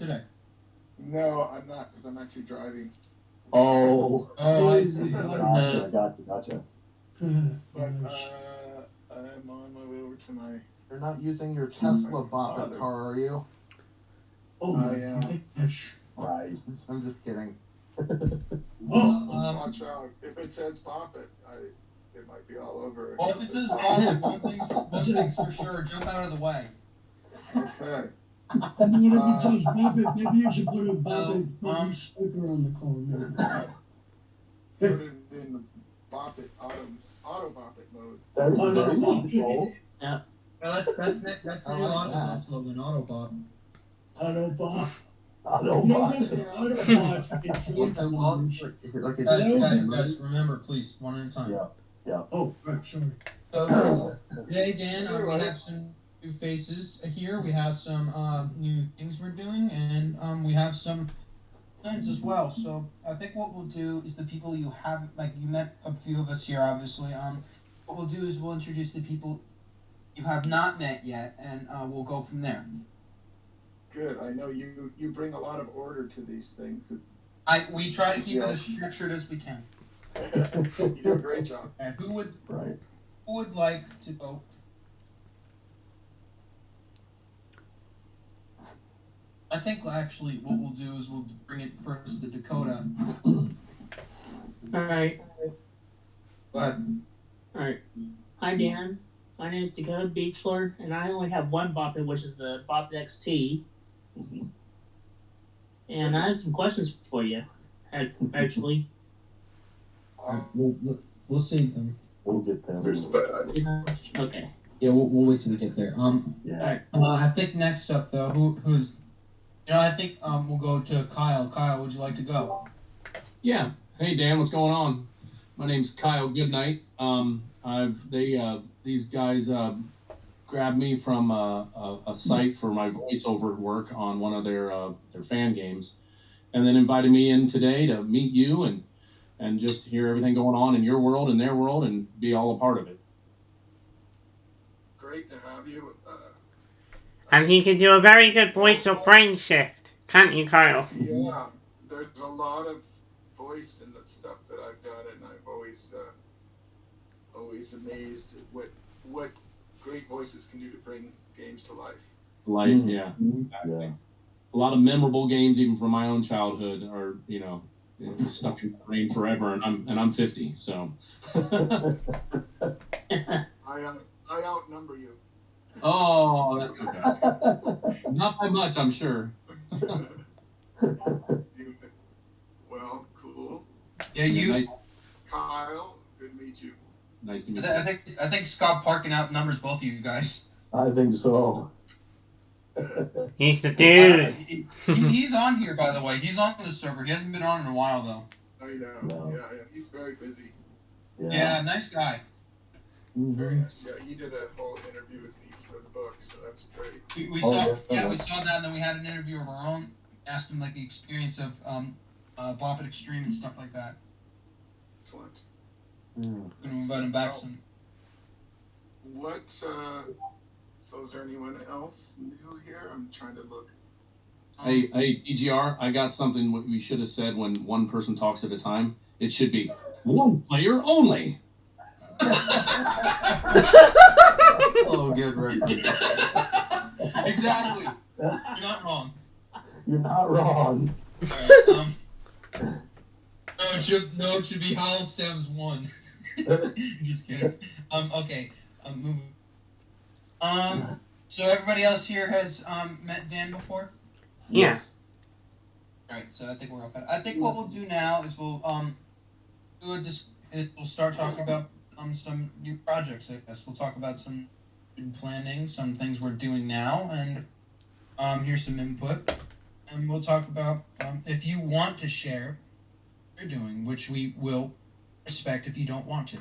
today? No, I'm not, because I'm actually driving. Oh. I see. Gotcha. But I'm on my way over to my... You're not using your Tesla Bop car, are you? Oh my gosh. Right. I'm just kidding. Watch out. If it says Bop It, it might be all over. Well, if it says Bop It, one thing's for sure, jump out of the way. Okay. I mean, if it says Bop It, maybe you should put a Bop It sticker on the car. Put it in the Bop It, auto Bop It mode. There you go. Yeah. Well, that's the new AutoZone slogan, Autobot. Autobot. Is it like a guys, remember, please, one at a time. Yeah. Oh, right, sorry. So, today, Dan, we have some new faces here. We have some new things we're doing, and we have some plans as well. So, I think what we'll do is the people you haven't, like, you met a few of us here, obviously. What we'll do is we'll introduce the people you have not met yet, and we'll go from there. Good. I know you bring a lot of order to these things. We try to keep it as structured as we can. You do a great job. And who would like to go? I think actually what we'll do is we'll bring it first to Dakota. All right. Go ahead. All right. Hi, Dan. My name is Dakota Beechler, and I only have one Bop It, which is the Bop It XT. And I have some questions for you, actually. We'll save them. We'll get them. Okay. Yeah, we'll wait till we get there. Yeah. I think next up though, who's, I think we'll go to Kyle. Kyle, would you like to go? Yeah. Hey Dan, what's going on? My name's Kyle Goodnight. These guys grabbed me from a site for my voiceover work on one of their fan games, and then invited me in today to meet you and just hear everything going on in your world and their world and be all a part of it. Great to have you. And he can do a very good voice of brain shift, can't you, Kyle? Yeah, there's a lot of voice in the stuff that I've done, and I've always amazed at what great voices can do to bring games to life. Yeah. Exactly. A lot of memorable games, even from my own childhood, are stuck in my brain forever, and I'm 50, so. I outnumber you. Oh, that's okay. Not by much, I'm sure. Well, cool. Yeah, you. Kyle, good to meet you. Nice to meet you. I think Scott Parkin outnumbers both of you guys. I think so. He's the dude. He's on here, by the way. He's on the server. He hasn't been on in a while, though. I know. No. Yeah, he's very busy. Yeah, nice guy. Very nice. Yeah, he did a whole interview with me for the book, so that's great. We saw that, and then we had an interview of our own. Asked him like the experience of Bop It Extreme and stuff like that. Excellent. Gonna invite him back soon. So is there anyone else new here? I'm trying to look. Hey, DGR, I got something we should have said when one person talks at a time. It should be one player only. Oh, good reference. Exactly. You're not wrong. You're not wrong. Right, it should be Howl Stems 1. Just kidding. Okay. Moving. So everybody else here has met Dan before? Yeah. Alright, so I think we're okay. I think what we'll do now is we'll start talking about some new projects, I guess. We'll talk about some planning, some things we're doing now, and here's some input. And we'll talk about if you want to share what you're doing, which we will respect if you don't want to.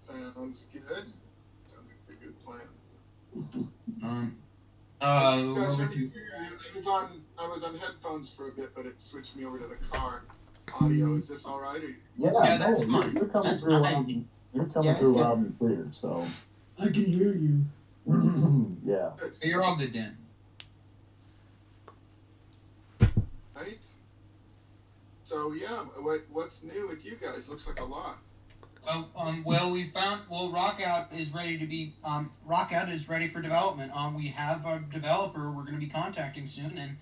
Sounds good. Sounds like a good plan. What would you? I was on headphones for a bit, but it switched me over to the car audio. Is this all right? Yeah, that's fine. You're coming through loud and clear, so. I can hear you. Yeah. You're all good, Dan. right? So yeah, what's new with you guys? Looks like a lot. Rockout is ready to be Rockout is ready for development. We have a developer we're going to be contacting soon, and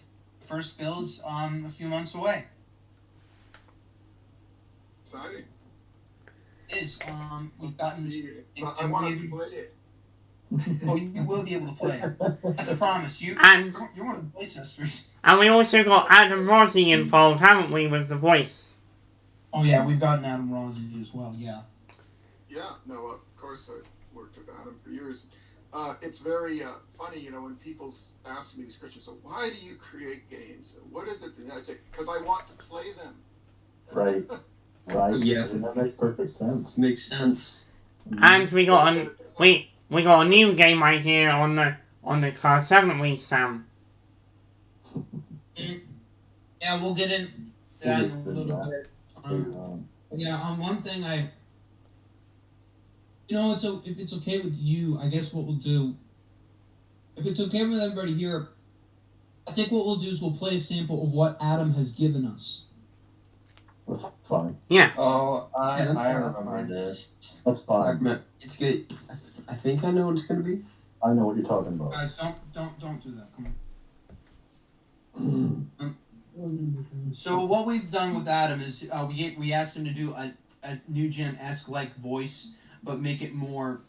first build's a few months away. Exciting. It is we've gotten. I want to play it. Oh, you will be able to play it. That's a promise. You're one of the play sisters. And we also got Adam Rossi involved, haven't we, with the voice? Oh yeah, we've gotten Adam Rossi as well. Yeah. Yeah. No, of course I worked with Adam for years. It's very funny, you know, when people ask me these questions. So why do you create games? What is it? And I say, because I want to play them. Right. Right. Yeah. And that makes perfect sense. Makes sense. And we got a new game idea on the cards, haven't we, Sam? Yeah, we'll get in that in a little bit. One thing if it's okay with you, I guess what we'll do, if it's okay with everybody here, I think what we'll do is we'll play a sample of what Adam has given us. That's fine. Yeah. Oh, I that's remember fine. this. That's fine. It's good. I think I know what it's gonna be. I know what you're talking about. Guys, don't do that. Come on. So what we've done with Adam is we asked him to do a New Gen-esque like voice, but make it more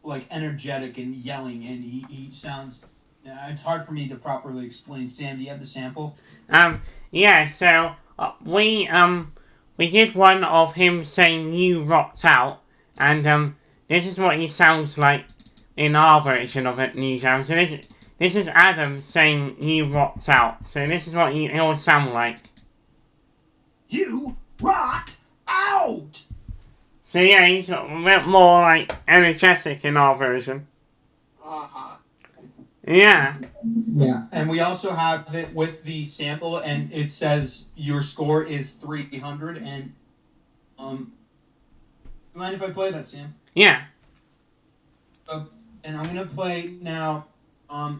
like energetic and yelling, and he sounds. It's hard for me to properly explain. Sam, do you have the sample? Yeah. So we did one of him saying "you rocked out," and this is what he sounds like in our version of it, New Gen. So this is Adam saying "you rocked out." So this is what he'll sound like. You rocked out. So yeah, he's a bit more like energetic in our version. Uh-huh. Yeah. Yeah, and we also have it with the sample, and it says your score is 300. And you mind if I play that, Sam? Yeah. And I'm gonna play now a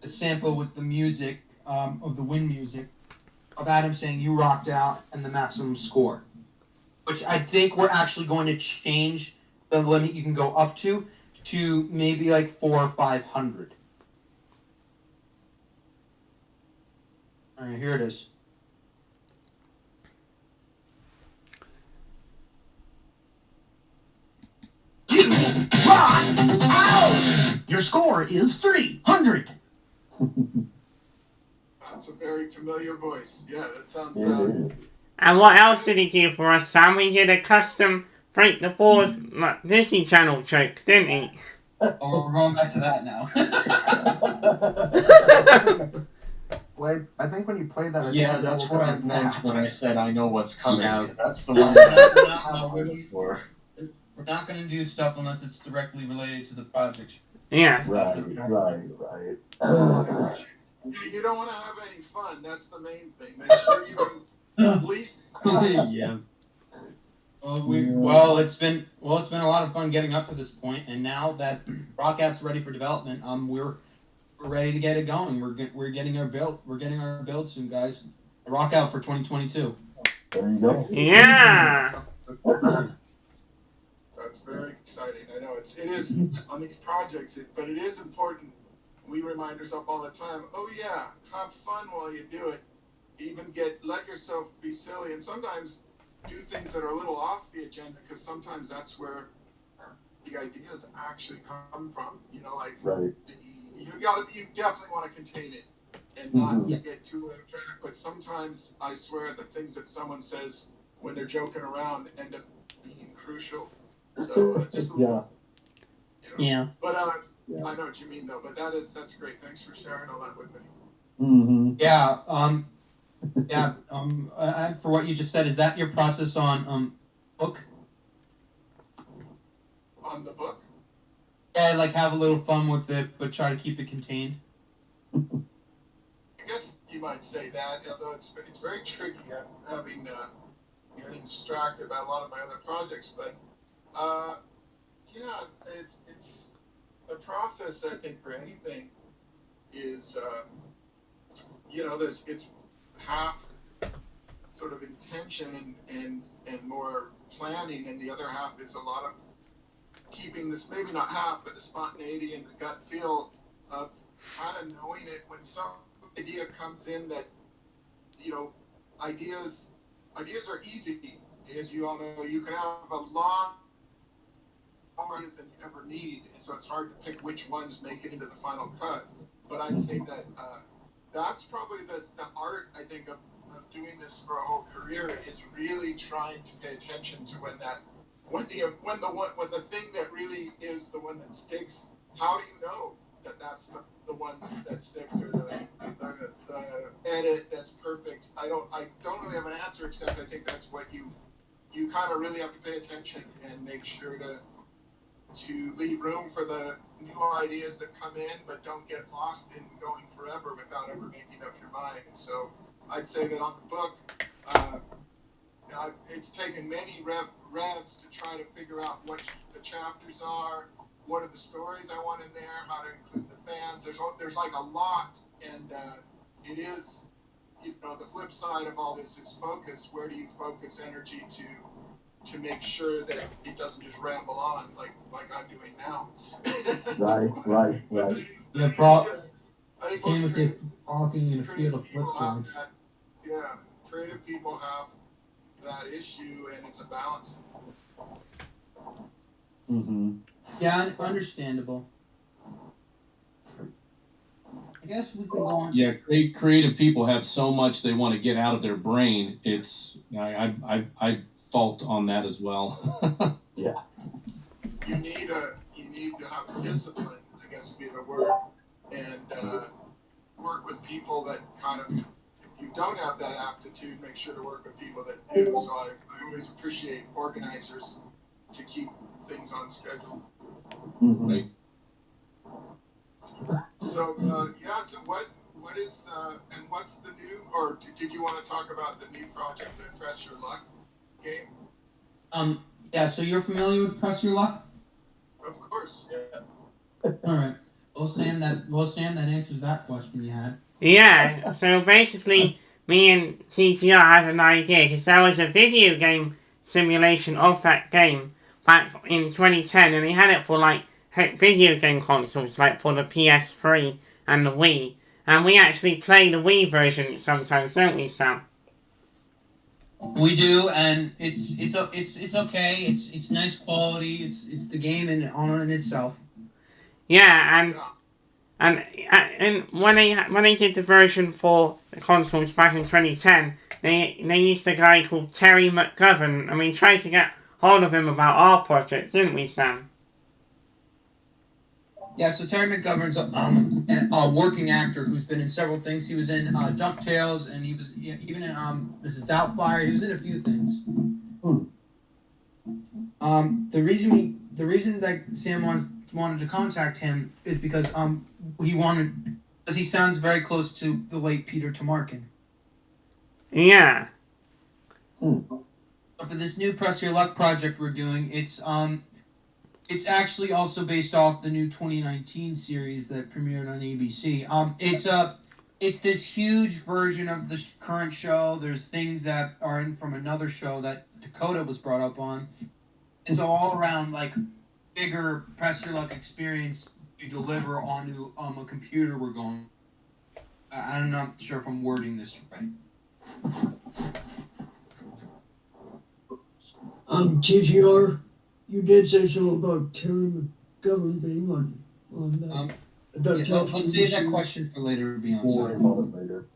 sample with the music of the wind music of Adam saying you rocked out and the maximum score, which I think we're actually going to change the limit you can go up to maybe like 400 or 500. All right, here it is. You rocked out. Your score is 300. That's a very familiar voice. Yeah, that sounds. And what else did he do for us, Sam? He did a custom break the board Disney Channel trick, didn't he? Oh, we're going back to that now. Wait, I think when you play that, Yeah, that's what I meant when I said I know what's coming. Yeah. That's the one that I'm waiting for. We're not going to do stuff unless it's directly related to the project. Yeah. Right. You don't want to have any fun. That's the main thing. Make sure you can at least. Yeah. Well, it's been a lot of fun getting up to this point, and now that Rockout's ready for development, we're ready to get it going. We're getting our build soon, guys. Rockout for 2022. There you go. Yeah. That's very exciting. I know it is on these projects, but it is important. We remind ourselves all the time. Oh yeah, have fun while you do it. Even let yourself be silly, and sometimes do things that are a little off the agenda, because sometimes that's where the ideas actually come from. You know, like Right. you definitely want to contain it and not get too off track. But sometimes I swear the things that someone says when they're joking around end up being crucial. So just a little, Yeah. But I know what you mean though. But that's great. Thanks for sharing all that with me. Mm-hmm. Yeah. For what you just said, is that your process on book? On the book? Yeah, like have a little fun with it, but try to keep it contained. I guess you might say that, although it's very tricky. I'm having getting distracted by a lot of my other projects, but yeah, it's the process. I think for anything is it's half sort of intention and more planning, and the other half is a lot of keeping this, maybe not half, but the spontaneity and the gut feel of kind of knowing it when some idea comes in that, you know, ideas are easy, as you all know. You can have a long more ideas than you ever need, and so it's hard to pick which ones make it into the final cut. But I'd say that that's probably the art, I think, of doing this for a whole career, is really trying to pay attention to when the thing that really is the one that sticks. How do you know that that's the one that sticks, or the edit that's perfect? I don't really have an answer, except I think that's what you kind of really have to pay attention and make sure to leave room for the new ideas that come in, but don't get lost in going forever without ever making up your mind. So I'd say that on the book, it's taken many revs to try to figure out what the chapters are, what are the stories I want in there, how to include the fans. There's like a lot, and it is, you know, the flip side of all this is focus. Where do you focus energy to make sure that it doesn't just ramble on like I'm doing now? Right. Yeah, I think Stan would most say talking in a field of flip people have sides. that. Yeah, creative people have that issue, and it's a balance. Mm-hmm. Yeah, understandable. I guess we can go on. Yeah, creative people have so much they want to get out of their brain. It's I fault on that as well. Yeah. You need to have discipline, I guess would be the word, and work with people that kind of, if you don't have that aptitude, make sure to work with people that do. So I always appreciate organizers to keep things on schedule. Mm-hmm. Right. So what is and what's the new, or did you want to talk about the new project, the Press Your Luck game? Yeah, so you're familiar with Press Your Luck? Of course, yeah. Alright. Well, Sam, that answers that question you had. Yeah, so basically, me and CTR had an idea, because there was a video game simulation of that game back in 2010, and they had it for, like, video game consoles, like for the PS3 and the Wii. And we actually play the Wii version sometimes, don't we, Sam? We do, and it's okay. It's nice quality. It's the game in itself. Yeah, and when they did the version for the consoles back in 2010, they used a guy called Terry Mcgovern, and we tried to get hold of him about our project, didn't we, Sam? Yeah, so Terry Mcgovern's a working actor who's been in several things. He was in DuckTales, and he was even in Mrs. Doubtfire. He was in a few things. The reason that Sam wanted to contact him is because he sounds very close to the late Peter Tomarken. Yeah. But for this new Press Your Luck project we're doing, it's actually also based off the new 2019 series that premiered on ABC. It's this huge version of the current show. There's things that are in from another show that Dakota was brought up on. It's all around like bigger Press Your Luck experience to deliver onto a computer we're going. I'm not sure if I'm wording this right. TGR, you did say something about Terry McGovern being on that. Let's save that question for later, Beyond. We'll worry about it later.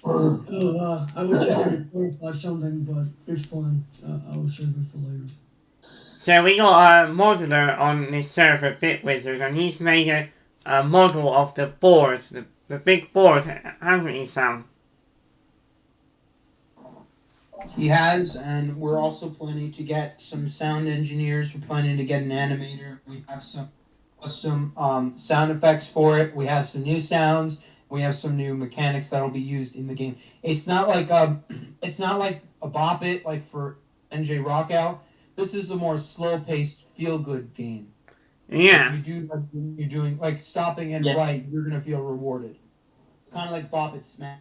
I was just going to clarify something, but it's fine. I'll save it for later. So we got a modeler on this server, BitWizard, and he's made a model of the board, the big board, hasn't he, Sam? He has, and we're also planning to get some sound engineers. We're planning to get an animator. We have some custom sound effects for it. We have some new sounds. We have some new mechanics that'll be used in the game. It's not like a Bop It like for NJ Rockout. This is a more slow-paced, feel-good game. Yeah. If you do like you're doing, like stopping and right, you're gonna feel rewarded. Kind of like Bop It Smash.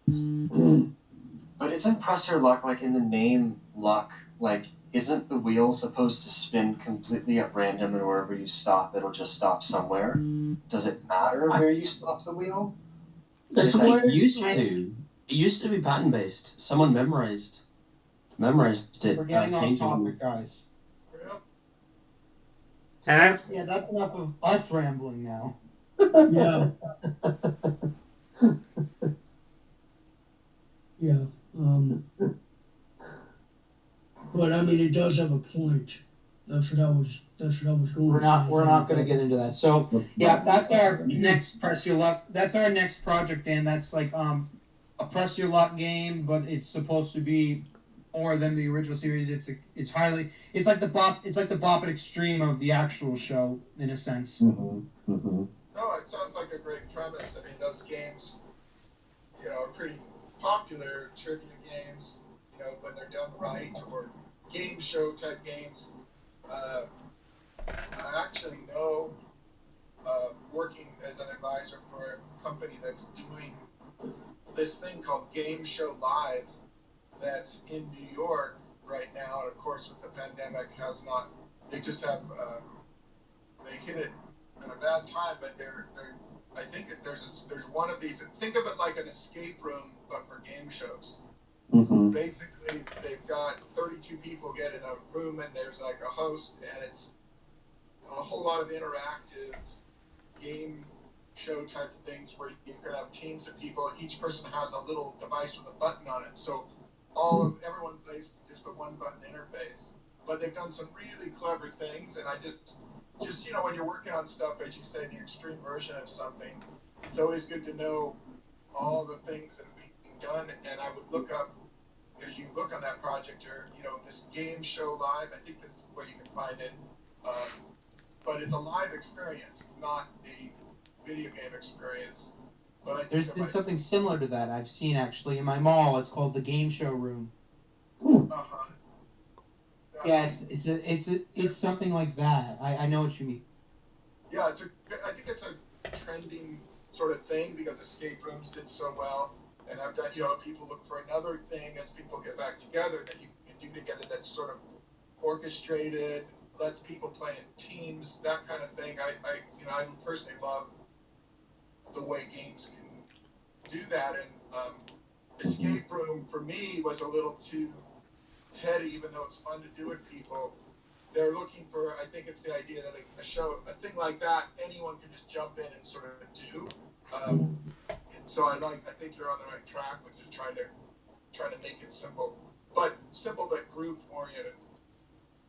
But isn't press your luck, like in the name luck, like isn't the wheel supposed to spin completely at random and wherever you stop it'll just stop somewhere? Does it matter where you stop the wheel? The Is that- square It used to be pattern based. Someone memorized it. We're getting off changing- topic, guys. Yeah. And Yeah, that's enough of us rambling now. Yeah. Yeah. But I mean, it does have a point. That's what I was going. We're not to gonna get into that. So yeah, that's our next press your luck. That's our next project, Dan. That's like a press your luck game, but it's supposed to be more than the original series. It's like the Bop It Extreme of the actual show in a sense. Mm-hmm. Mm-hmm. No, it sounds like a great premise. I mean, those games, are pretty popular trivia games, when they're done right, or game show type games. I actually know, working as an advisor for a company that's doing this thing called Game Show Live that's in New York right now, and of course with the pandemic they just have, they hit it at a bad time, but I think there's one of these, think of it like an escape room, but for game shows. Mm-hmm. Basically, they've got 32 people get in a room, and there's like a host, and it's a whole lot of interactive game show type of things where you can have teams of people. Each person has a little device with a button on it, so everyone plays with just a one button interface. But they've done some really clever things, and I just when you're working on stuff, as you say, the extreme version of something, it's always good to know all the things that are being done. And I would look up, as you look on that project, or this Game Show Live. I think this is where you can find it. But it's a live experience. It's not a video game experience. But I think There's been something similar to that I've seen actually in my mall. It's called the Game Show Room. Uh-huh. Yeah, it's something like that. I know what you mean. Yeah, I think it's a trending sort of thing because escape rooms did so well, and I've done, people look for another thing as people get back together that you can do together that's sort of orchestrated, lets people play in teams, that kind of thing. I personally love the way games can do that, and escape room for me was a little too heady, even though it's fun to do with people. They're looking for, I think it's the idea that a thing like that, anyone can just jump in and sort of do. And so I think you're on the right track with just trying to make it simple but group oriented.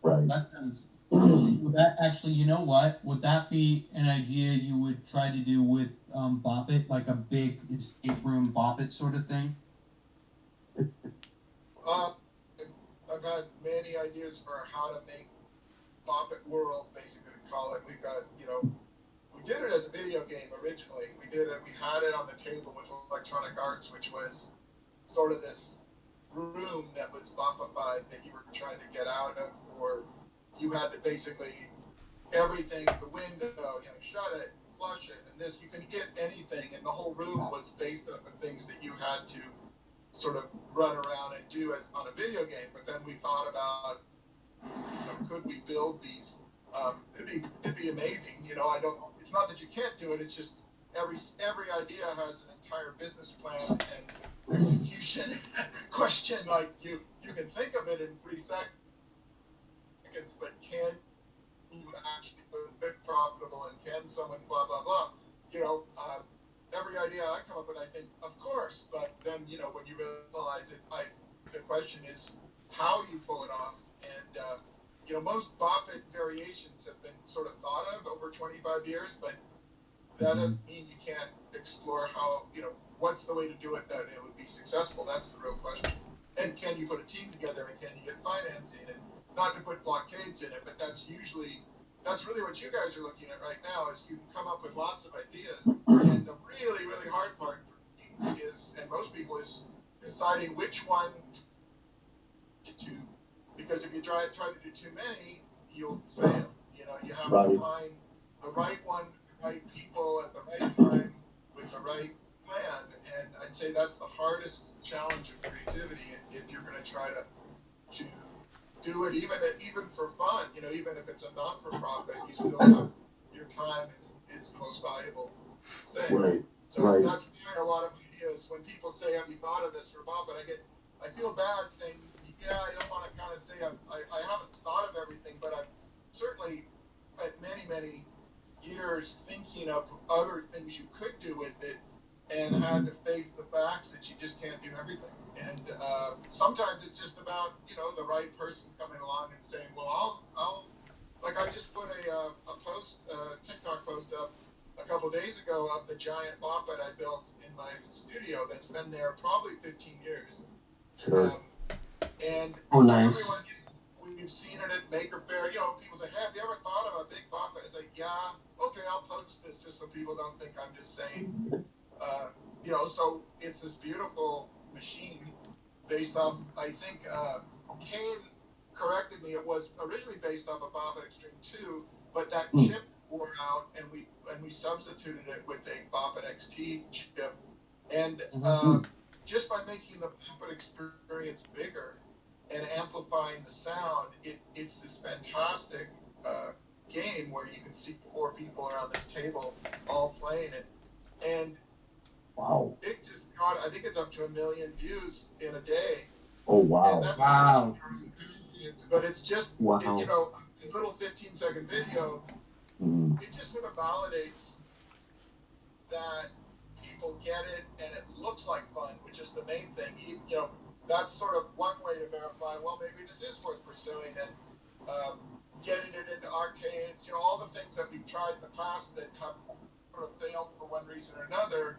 Right. That sounds. Would that actually, you know what? Would that be an idea you would try to do with Bop It, like a big escape room Bop It sort of thing? I've had many ideas for how to make Bop It World, basically call it. We've got, we did it as a video game originally. We had it on the table with Electronic Arts, which was sort of this room that was Bopified that you were trying to get out of, or you had to basically everything, the window, shut it, flush it, and this, you can get anything, and the whole room was based on the things that you had to sort of run around and do as on a video game. But then we thought about, could we build these? It'd be amazing. It's not that you can't do it. It's just every idea has an entire business plan and execution question. Like you can think of it in 3 seconds, but can you actually be profitable, and can someone blah blah blah? Every idea I come up with, I think, of course, but then, when you realize it, the question is how you pull it off. And, most Bop It variations have been sort of thought of over 25 years, but that doesn't mean you can't explore how, what's the way to do it that it would be successful. That's the real question. And can you put a team together, and can you get financing? And not to put blockades in it, but that's really what you guys are looking at right now, is you can come up with lots of ideas. And the really, really hard part is, and most people, is deciding which one to, because if you try to do too many, you'll fail. You have to find the right one, the right people at the right time with the right plan. And I I'd say that's the hardest challenge of creativity if you're going to try to do it even for fun. You know, even if it's a not-for-profit, you still have your time is the most valuable thing. Right. So Right. that's why a lot of ideas, when people say, "Have you thought of this for Bob?" But I feel bad saying, "Yeah, I don't want to kind of say I haven't thought of everything, but I've certainly spent many years thinking of other things you could do with it, and had to face the facts that you just can't do everything." And sometimes it's just about, you know, the right person coming along and saying, "Well, I'll like I just put a post, TikTok post up a couple days ago of the giant boppet I built in my studio that's been there probably 15 years. Sure. And Oh, nice. everyone, we've seen it at Maker Faire. You know, people say, "Hey, have you ever thought of a big boppet?" I say, "Yeah, okay, I'll post this just so people don't think I'm just saying." You know, so it's this beautiful machine based off, I think, Kane corrected me, it was originally based off a Boppet Extreme 2, but that chip wore out, and we substituted it with a Boppet XT chip. And just by making the Boppet experience bigger and amplifying the sound, it's this fantastic game where you can see 4 people around this table all playing it. And Wow. it just got, I think it's up to 1 million views in a day. Oh, wow. And that's Wow. But it's just, Wow. you know, a little 15-second video, Mm. it just sort of validates that people get it and it looks like fun, which is the main thing. You know, that's sort of one way to verify, well, maybe this is worth pursuing, and getting it into arcades, you know, all the things that we've tried in the past that have sort of failed for one reason or another.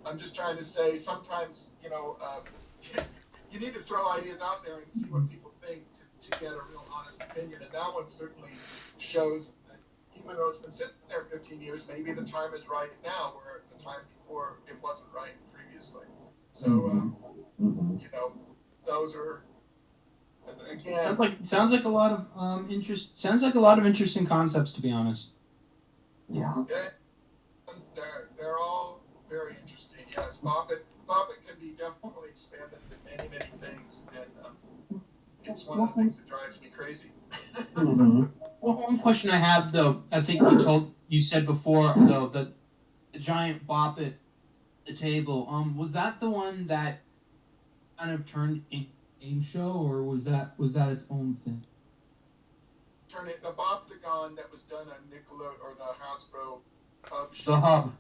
I'm just trying to say sometimes, you know, you need to throw ideas out there and see what people think to get a real honest opinion. And that one certainly shows that even though it's been sitting there 15 years, maybe the time is right now, where the time before it wasn't right previously. So, you know, those are, again. Sounds like a lot of interesting concepts, to be honest. Yeah. They're all very interesting. Yes, Boppet can be definitely expanded into many things, and it's one of the things that drives me crazy. Mm-hmm. Well, one question I have, though, I think you said before, though, that the giant boppet, the table, was that the one that kind of turned into a game show, or was that its own thing? Turn it, the Boptagon that was done on Nickelodeon or the Hasbro Hub show. The hub.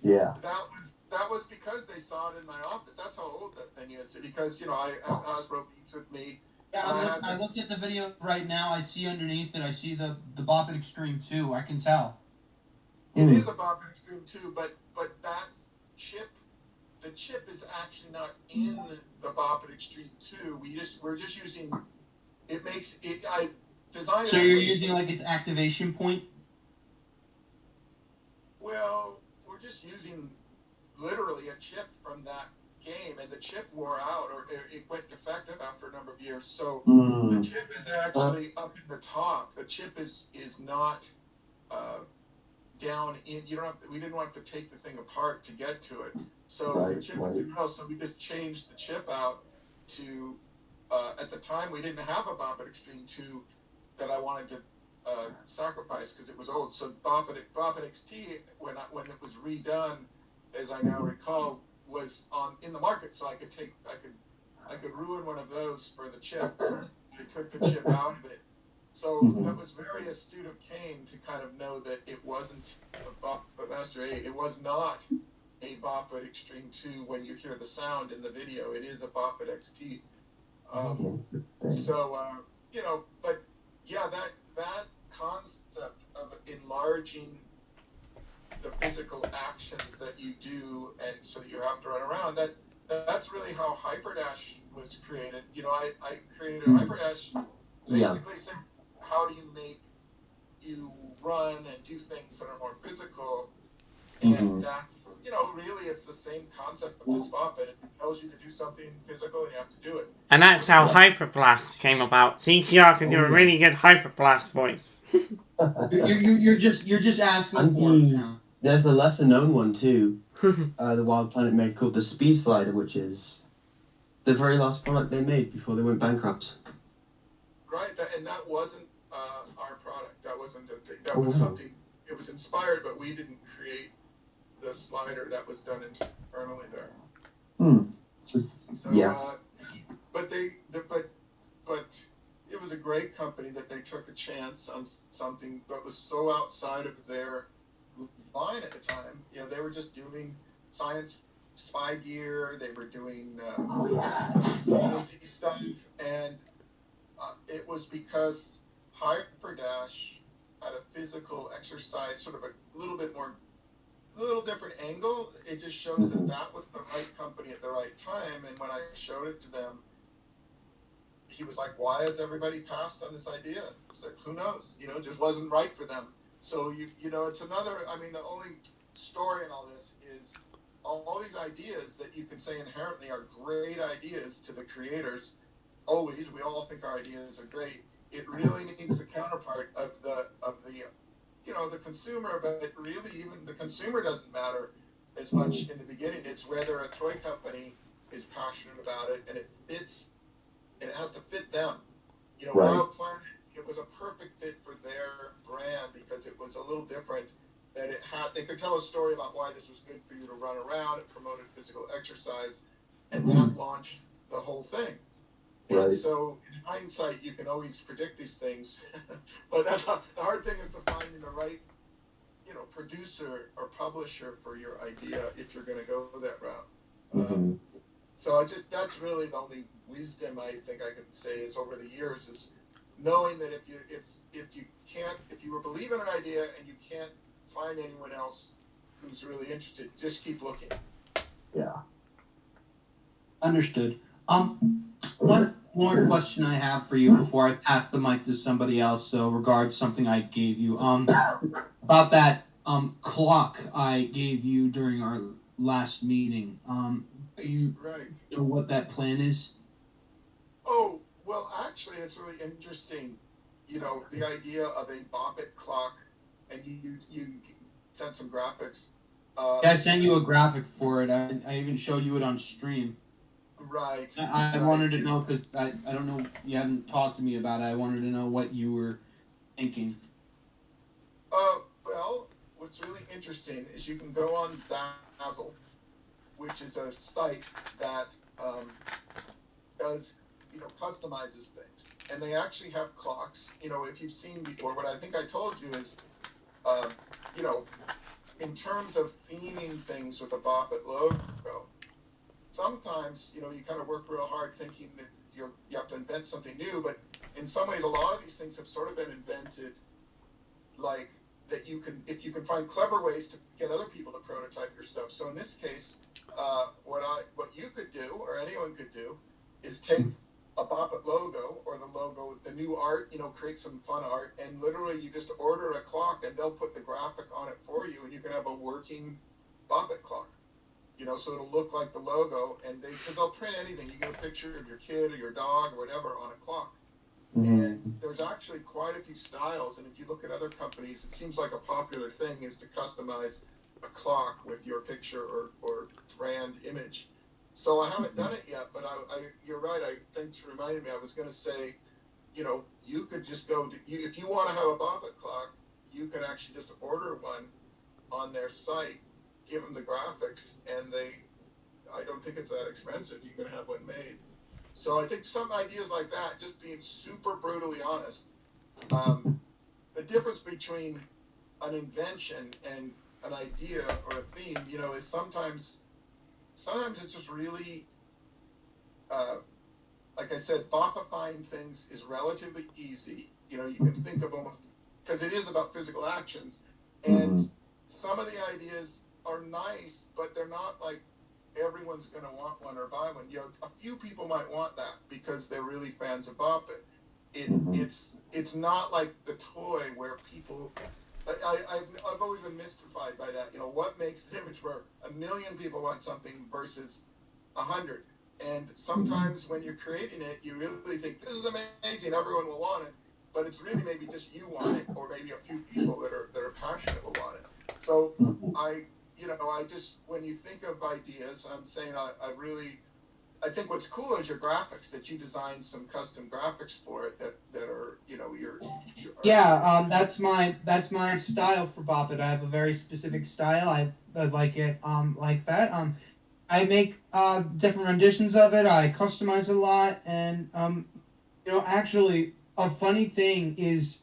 Yeah. That was because they saw it in my office. That's how old that thing is. Because, you know, Hasbro meets with me. Yeah, I looked at the video right now. I see underneath it, I see the Boppet Extreme 2. I can tell. It is a Boppet Extreme 2, but that chip, the chip is actually not in the Boppet Extreme 2. We're just using, it makes it, I designed it. So you're using like its activation point? Well, we're just using literally a chip from that game, and the chip wore out, or it went defective after a number of years. So the chip is actually up in the top. The chip is not down in. We didn't want to take the thing apart to get to it. So the chip was real. So we just changed the chip out to. At the time, we didn't have a Boppet Extreme 2 that I wanted to sacrifice because it was old. So Boppet XT, when it was redone, as I now recall, was in the market, so I could ruin one of those for the chip. I took the chip out of it. So that was very astute of Kane to kind of know that it wasn't a Boppet Master 8. It was not a Boppet Extreme 2 when you hear the sound in the video. It is a Boppet XT. You know, but yeah, that concept of enlarging the physical actions that you do, and so that you have to run around, that's really how Hyperdash was created. You know, I created Hyperdash basically saying, how do you make you run and do things that are more physical? And you know, really it's the same concept of this Boppet. It tells you to do something physical and you have to do it. And that's how Hyperblast came about. CCR can do a really good Hyperblast voice. You're just asking for it now. There's the lesser known one too. The Wild Planet made called the Speed Slider, which is the very last product they made before they went bankrupt. Right, and that wasn't our product. That wasn't a thing. That was something. It was inspired, but we didn't create the slider. That was done internally there. So, Yeah. But it was a great company that they took a chance on something that was so outside of their line at the time. You know, they were just doing science spy gear. They were doing stuff, and it was because Hyperdash had a physical exercise, sort of a little different angle. It just shows that was the right company at the right time. And when I showed it to them, he was like, "Why has everybody passed on this idea?" It's like, who knows? You know, it just wasn't right for them. So you know, it's another. I mean, the only story in all this is all these ideas that you can say inherently are great ideas to the creators. Always, we all think our ideas are great. It really needs the counterpart of the you know, the consumer, but really even the consumer doesn't matter as much in the beginning. It's whether a toy company is passionate about it and it fits, and it has to fit them. You know, Wild Planet, it was a perfect fit for their brand because it was a little different. That they could tell a story about why this was good for you to run around. It promoted physical exercise, and that launched the whole thing. And so, in hindsight, you can always predict these things, but the hard thing is to find the right, you know, producer or publisher for your idea if you're going to go that route. So that's really the only wisdom I think I can say is over the years is knowing that if you believe in an idea and you can't find anyone else who's really interested, just keep looking. Yeah. Understood. One more question I have for you before I pass the mic to somebody else. So regards something I gave you. About that clock I gave you during our last meeting. Do you know what that plan is? Oh, well, actually, it's really interesting. You know, the idea of a Bop It clock, and you sent some graphics. Yeah, I sent you a graphic for it. I even showed you it on stream. Right. I wanted to know because I don't know, you haven't talked to me about it. I wanted to know what you were thinking. Well, what's really interesting is you can go on Zazzle, which is a site that does, you know, customizes things, and they actually have clocks. You know, if you've seen before, what I think I told you is, you know, in terms of theming things with a Bop It logo, sometimes, you know, you kind of work real hard thinking that you have to invent something new, but in some ways, a lot of these things have sort of been invented, like that you can, if you can find clever ways to get other people to prototype your stuff. So in this case, what you could do, or anyone could do, is take a Bop It logo or the logo, the new art, you know, create some fun art, and literally you just order a clock and they'll put the graphic on it for you, and you can have a working Bop It clock. You know, so it'll look like the logo, and because they'll print anything. You get a picture of your kid or your dog or whatever on a clock. And there's actually quite a few styles, and if you look at other companies, it seems like a popular thing is to customize a clock with your picture or brand image. So I haven't done it yet, but you're right. Thanks for reminding me. I was going to say, you know, you could just go to, if you want to have a Bop It clock, you can actually just order one on their site, give them the graphics, and I don't think it's that expensive. You can have one made. So I think some ideas like that, just being super brutally honest, the difference between an invention and an idea or a theme, you know, is sometimes it's just really, like I said, Bopifying things is relatively easy. You know, you can think of almost, because it is about physical actions, and some of the ideas are nice, but they're not like everyone's going to want one or buy one. You know, a few people might want that because they're really fans of Bop It. It's not like the toy where people. I've always been mystified by that. You know, what makes the difference where 1 million people want something versus 100? And sometimes when you're creating it, you really think this is amazing, everyone will want it, but it's really maybe just you want it, or maybe a few people that are passionate will want it. So Mhm. I just, when you think of ideas, I'm saying I think what's cool is your graphics, that you designed some custom graphics for it that are, your Yeah, that's my style for Bop It. I have a very specific style. I like it like that. I make different renditions of it. I customize a lot, and actually, a funny thing is,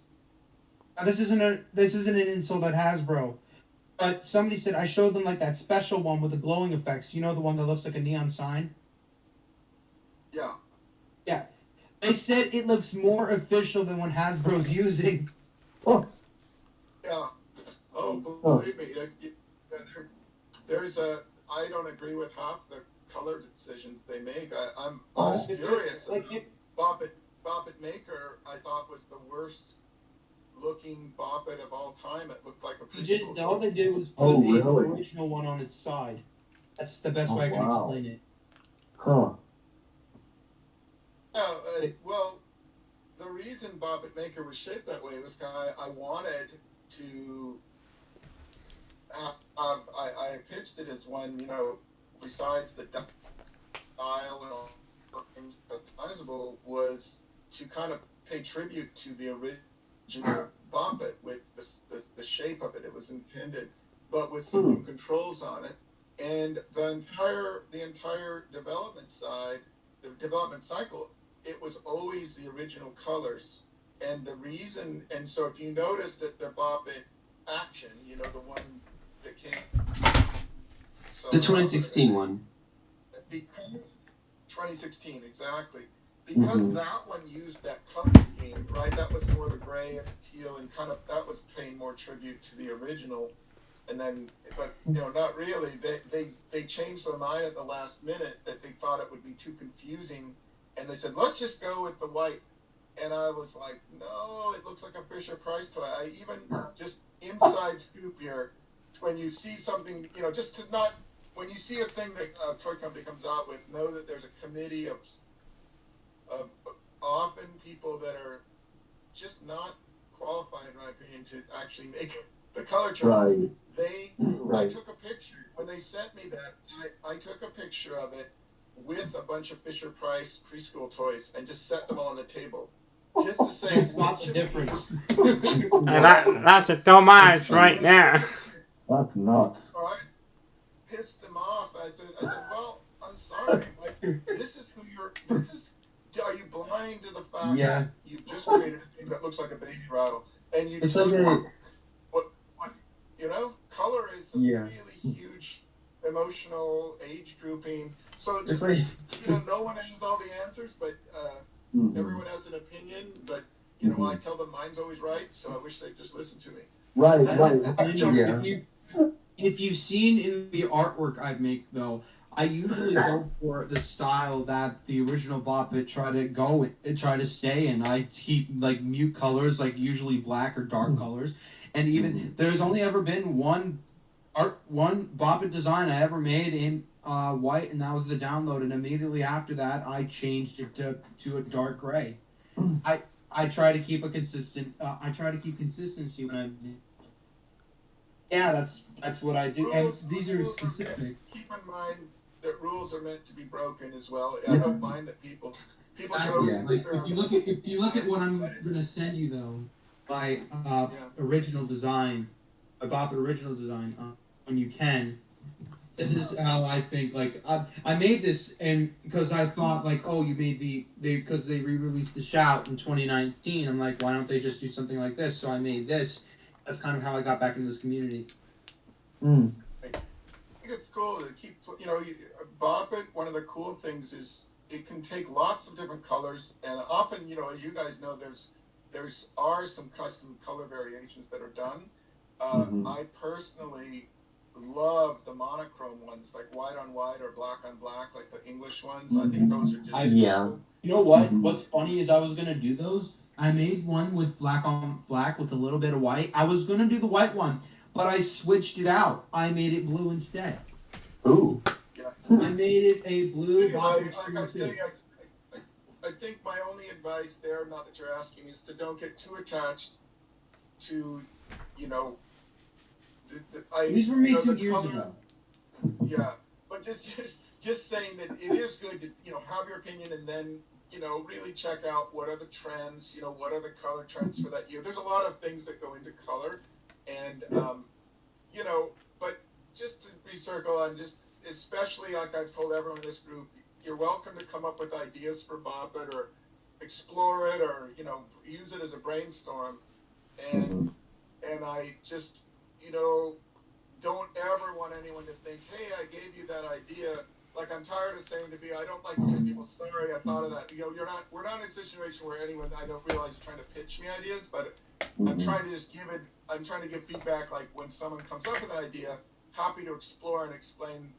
this isn't an insult at Hasbro, but somebody said I showed them like that special one with the glowing effects. You know, the one that looks like a neon sign. yeah. Yeah, they said it looks more official than what Hasbro's using. Oh, Yeah. Oh, Oh. believe me, I don't agree with half the color decisions they make. I was Oh. furious. Like, Bop It Maker, I thought was the worst looking Bop It of all time. It looked like a preschool. all they did was put Oh, the really? original one on its side. That's the best Oh, way I can wow. explain it. Huh. Yeah, well, the reason Bop It Maker was shaped that way was I wanted to. I pitched it as one, besides the style and all the things that's sizable, was to kind of pay tribute to the original Bop It with the shape of it. It was intended, but with some new controls on it, and the entire development side, the development cycle, it was always the original colors. And the reason, and so if you notice that the Bop It Action, the one that came. So The 2016 one. Because 2016, exactly. Because Mhm. that one used that color scheme, right? That was more the gray and teal, and kind of that was paying more tribute to the original. And then, but not really. They changed their mind at the last minute that they thought it would be too confusing, and they said, let's just go with the white. And I was like, no, it looks like a Fisher Price toy. I even just inside scoop here, when you see something, just to not, when you see a thing that a toy company comes out with, know that there's a committee of often people that are just not qualified, in my opinion, to actually make the color choices. Right. I took a picture when they sent me that. I took a picture of it with a bunch of Fisher Price preschool toys and just set them all on the table, just to say Spot the difference. That's a dumbass right there. That's nuts. All right, pissed them off. I said, well, I'm sorry. Like, this is who you're. Are you blind to the fact that you just created a thing that looks like a baby rattle, and you It's just like what color is a really huge emotional age grouping. So just, no one has all the answers, but everyone has an opinion. But I tell them mine's always right, so I wish they'd just listen to me. Right. If you've seen in the artwork I make, though, I usually go for the style that the original Bop It try to stay in. I keep like mute colors, like usually black or dark colors, and even there's only ever been one Bop It design I ever made in white, and that was the download. And immediately after that, I changed it to a dark gray. I try to keep consistency when I. Yeah, that's what I do, and these are specific. Keep in mind that rules are meant to be broken as well. I don't mind that people. Like if you look at what I'm gonna send you though, my original design, my Bop It original design, when you can. This is how I think. Like I made this, and because I thought like, oh, you made because they re-released the Shout in 2019. I'm like, why don't they just do something like this? So I made this. That's kind of how I got back into this community. I think it's cool to keep, Bop It, one of the cool things is it can take lots of different colors, and often, as you guys know, there's some custom color variations that are done. I personally love the monochrome ones, like white on white or black on black, like the English ones. I think those are just You know what? What's funny is I was gonna do those. I made one with black on black with a little bit of white. I was gonna do the white one, but I switched it out. I made it blue instead. Ooh. Yeah. I made it a blue Bop It Extreme 2. I think my only advice there, not that you're asking, is to don't get too attached to, These were made the 2 years color- ago. Yeah, but just saying that it is good to have your opinion and then really check out what are the trends, what are the color trends for that year. There's a lot of things that go into color, and but just to recircle on just especially like I've told everyone in this group, you're welcome to come up with ideas for Bop It or explore it or use it as a brainstorm, and I just don't ever want anyone to think, hey, I gave you that idea. Like I'm tired of saying to be, I don't like to say to people, sorry, I thought of that. We're not in a situation where anyone I don't realize is trying to pitch me ideas, but I'm trying to just I'm trying to give feedback. Like when someone comes up with an idea, happy to explore and explain,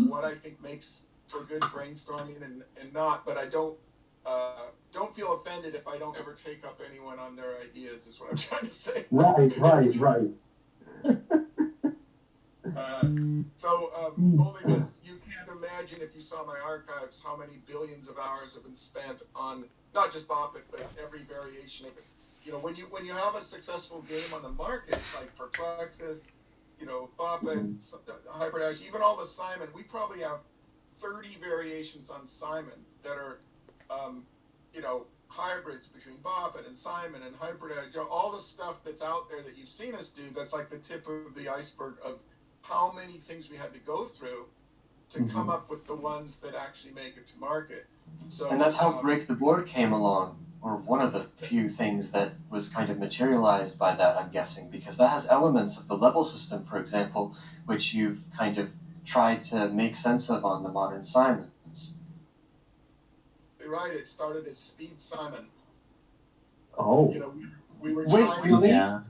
what I think makes for good brainstorming and not. But I don't feel offended if I don't ever take up anyone on their ideas. Is what I'm trying to say. Right. Only because you can't imagine if you saw my archives how many billions of hours have been spent on not just Bop It, but every variation of it. When you have a successful game on the market, like Perplexus, Bop It, Hyperdash, even all the Simon, we probably have 30 variations on Simon that are, hybrids between Bop It and Simon and Hyperdash, all the stuff that's out there that you've seen us do, that's like the tip of the iceberg of how many things we had to go through to come up with the ones that actually make it to market. So, and that's how Break the Board came along, or one of the few things that was kind of materialized by that, I'm guessing, because that has elements of the level system, for example, which you've kind of tried to make sense of on the modern Simons. You're right, it started as Speed Simon. Oh. We were Wait, trying really? Yeah.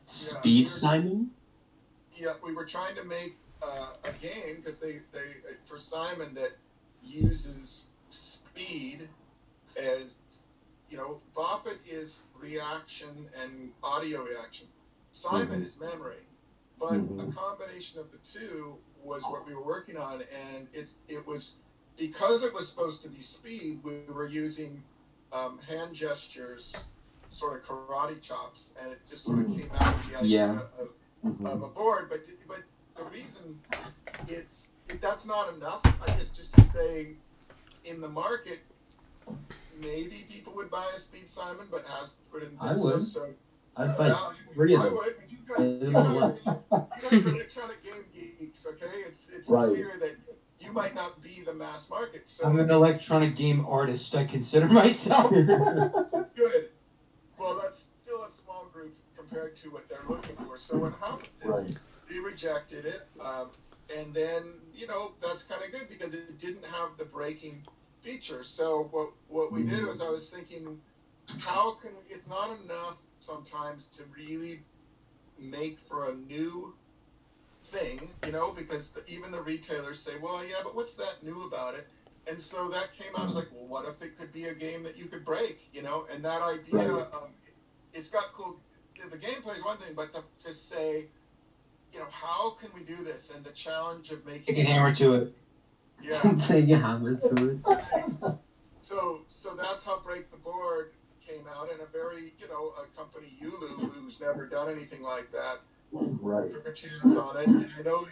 Speed Simon? Yeah, we were trying to make a game because they for Simon that uses speed as Bop It is reaction and audio reaction. Simon is memory, but a combination of the two was what we were working on, and it was because it was supposed to be speed. We were using hand gestures, sort of karate chops, and it just sort of came out of the idea of a board. But the reason that's not enough. I guess just to say, in the market, maybe people would buy a Speed Simon, but Hasbro didn't think so. So I'd buy 3 of them. I would. You guys are electronic game geeks, okay? It's clear that you might not be the mass market. So I'm an electronic game artist, I consider myself. Good. Well, that's still a small group compared to what they're looking for. So what happened is we rejected it, and then that's kind of good because it didn't have the breaking feature. So what we did was I was thinking, how can it's not enough sometimes to really make for a new thing, because even the retailers say, well, yeah, but what's that new about it? And so that came out as like, well, what if it could be a game that you could break, and that idea, it's got cool, the gameplay is one thing, but to say, how can we do this? And the challenge of making Take a hammer to it. Yeah. Take a hammer to it. So that's how Break the Board came out, and a very, a company, Yulu, who's never done anything like that, took a chance on it. And I know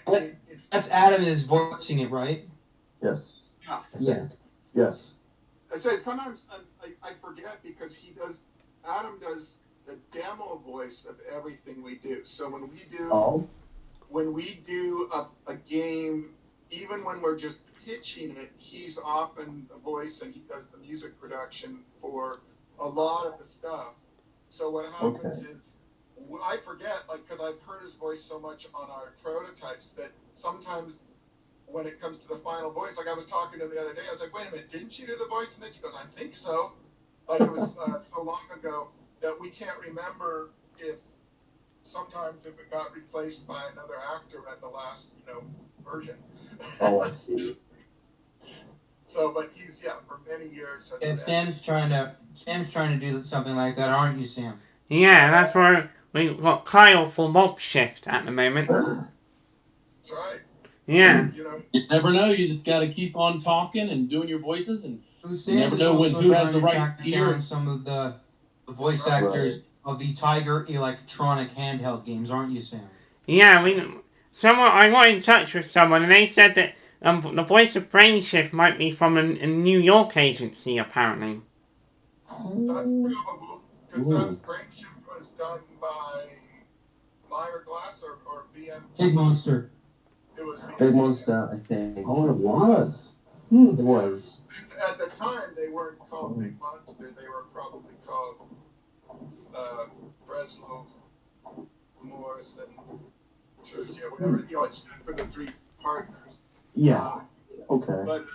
That's Adam is voicing it, right? Yes. Yeah. Yes. I say sometimes I forget because Adam does the demo voice of everything we do. So when we do a game, even when we're just pitching it, he's often the voice and he does the music production for a lot of the stuff. So what happens is I forget, because I've heard his voice so much on our prototypes that sometimes when it comes to the final voice, like I was talking to him the other day, I was like, wait a minute, didn't you do the voice in this? He goes, I think so. Like it was so long ago that we can't remember if it got replaced by another actor at the last, version. Oh, I see. So, but he's, for many years. And Sam's trying to do something like that, aren't you, Sam? Yeah, that's why we got Kyle for mob shift at the moment. That's right. Yeah. You never know. You just got to keep on talking and doing your voices, and Sam you never is know when also who has trying the to right track ear. down some of the voice actors of the Tiger electronic handheld games, aren't you, Sam? Yeah, I got in touch with someone and they said that the voice of Brainshift might be from a New York agency, apparently. That's probable, because that Brainshift was done by Meyer Glass or BMG. Big Monster. It was Big Monster, I think. Oh, it was. It was. At the time, they weren't called Big Monster. They were probably called Breslow, Morris, and Tertia, whatever. It stood for the three partners. Yeah. Okay. But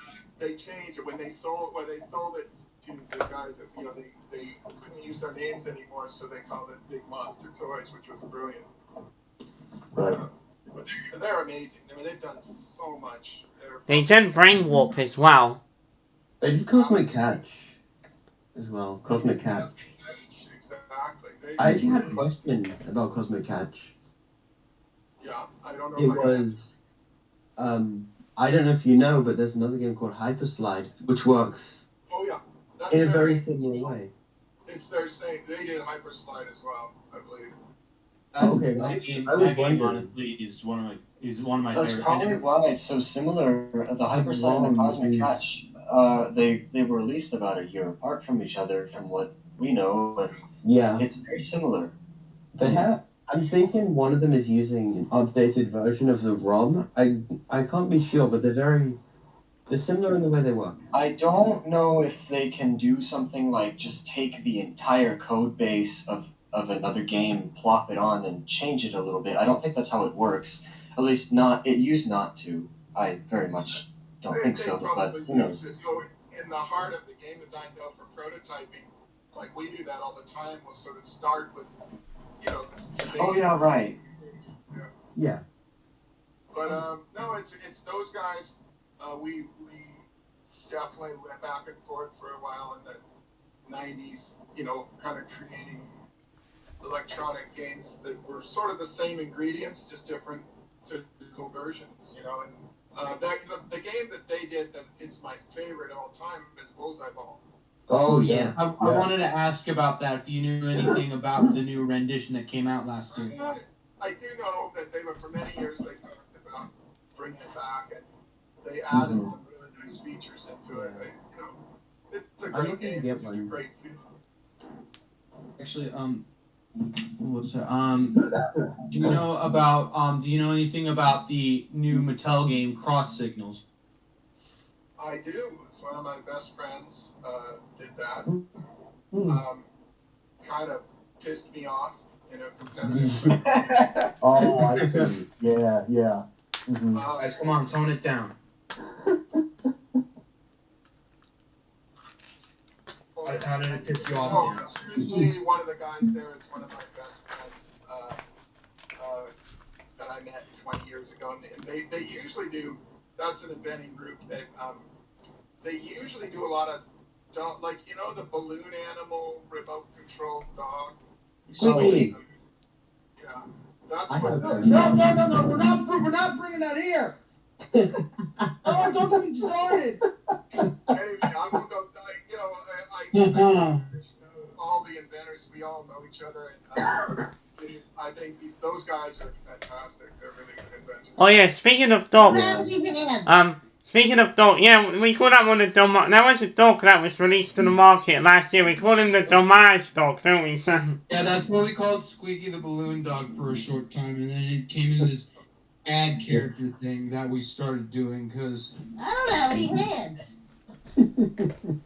they changed it when they sold it to the guys that they couldn't use their names anymore, so they called it Big Monster Toys, which was brilliant. Right. But they're amazing. I mean, they've done so much. They done Brain Warp as well. They did Cosmic Catch as well. Cosmic Catch. Exactly. I actually had a question about Cosmic Catch. Yeah, I don't know. It was, I don't know if you know, but there's another game called Hyperslide, which works in a very similar way. It's their same. They did Hyperslide as well, I believe. Okay, that game honestly is one of my So that's favorite. probably why it's so similar. The Hyperslide and the Cosmic Catch, they were released about a year apart from each other, from what we know. And yeah, it's very similar. They have. I'm thinking one of them is using an updated version of the ROM. I can't be sure, but they're similar in the way they work. I don't know if they can do something like just take the entire code base of another game, plop it on, and change it a little bit. I don't think that's how it works. At least it used not to. I very much don't think so, but who knows? In the heart of the game design, though, for prototyping, like we do that all the time, we'll sort of start with, the Oh yeah, right. Yeah. But no, it's those guys. We definitely went back and forth for a while in the 90s, kind of creating electronic games that were sort of the same ingredients, just different physical versions, And the game that they did that is my favorite of all time is Bullseye Ball. Oh yeah. I wanted to ask about that. If you knew anything about the new rendition that came out last year. I do know that they were for many years they talked about bringing it back, and they added some really nice features into it. It's a great game. It's a great feature. Actually, what's that? Do you know about? Do you know anything about the new Mattel game Cross Signals? I do. It's one of my best friends did that. Kind of pissed me off in a competitive way. Oh, I see. Yeah. Mm-hmm. Guys, come on, tone it down. How did it piss you off, Dan? Usually one of the guys there is one of my best friends that I met 20 years ago. And they usually do, that's an inventing group that they usually do a lot of, the balloon animal remote control dog. Squeaky. Yeah, that's I what. have No, We're not bringing that here. Oh, don't get me started. Anyway, I will go. I all the inventors, we all know each other, and I think those guys are fantastic. They're really good inventors. Oh yeah, speaking of dogs, yeah, we call that one a dom. That was a dog that was released to the market last year. We call him the Domage dog, don't we, Sam? Yeah, that's what we called Squeaky the Balloon Dog for a short time, and then it came into this ad character thing that we started doing because I don't have any hands.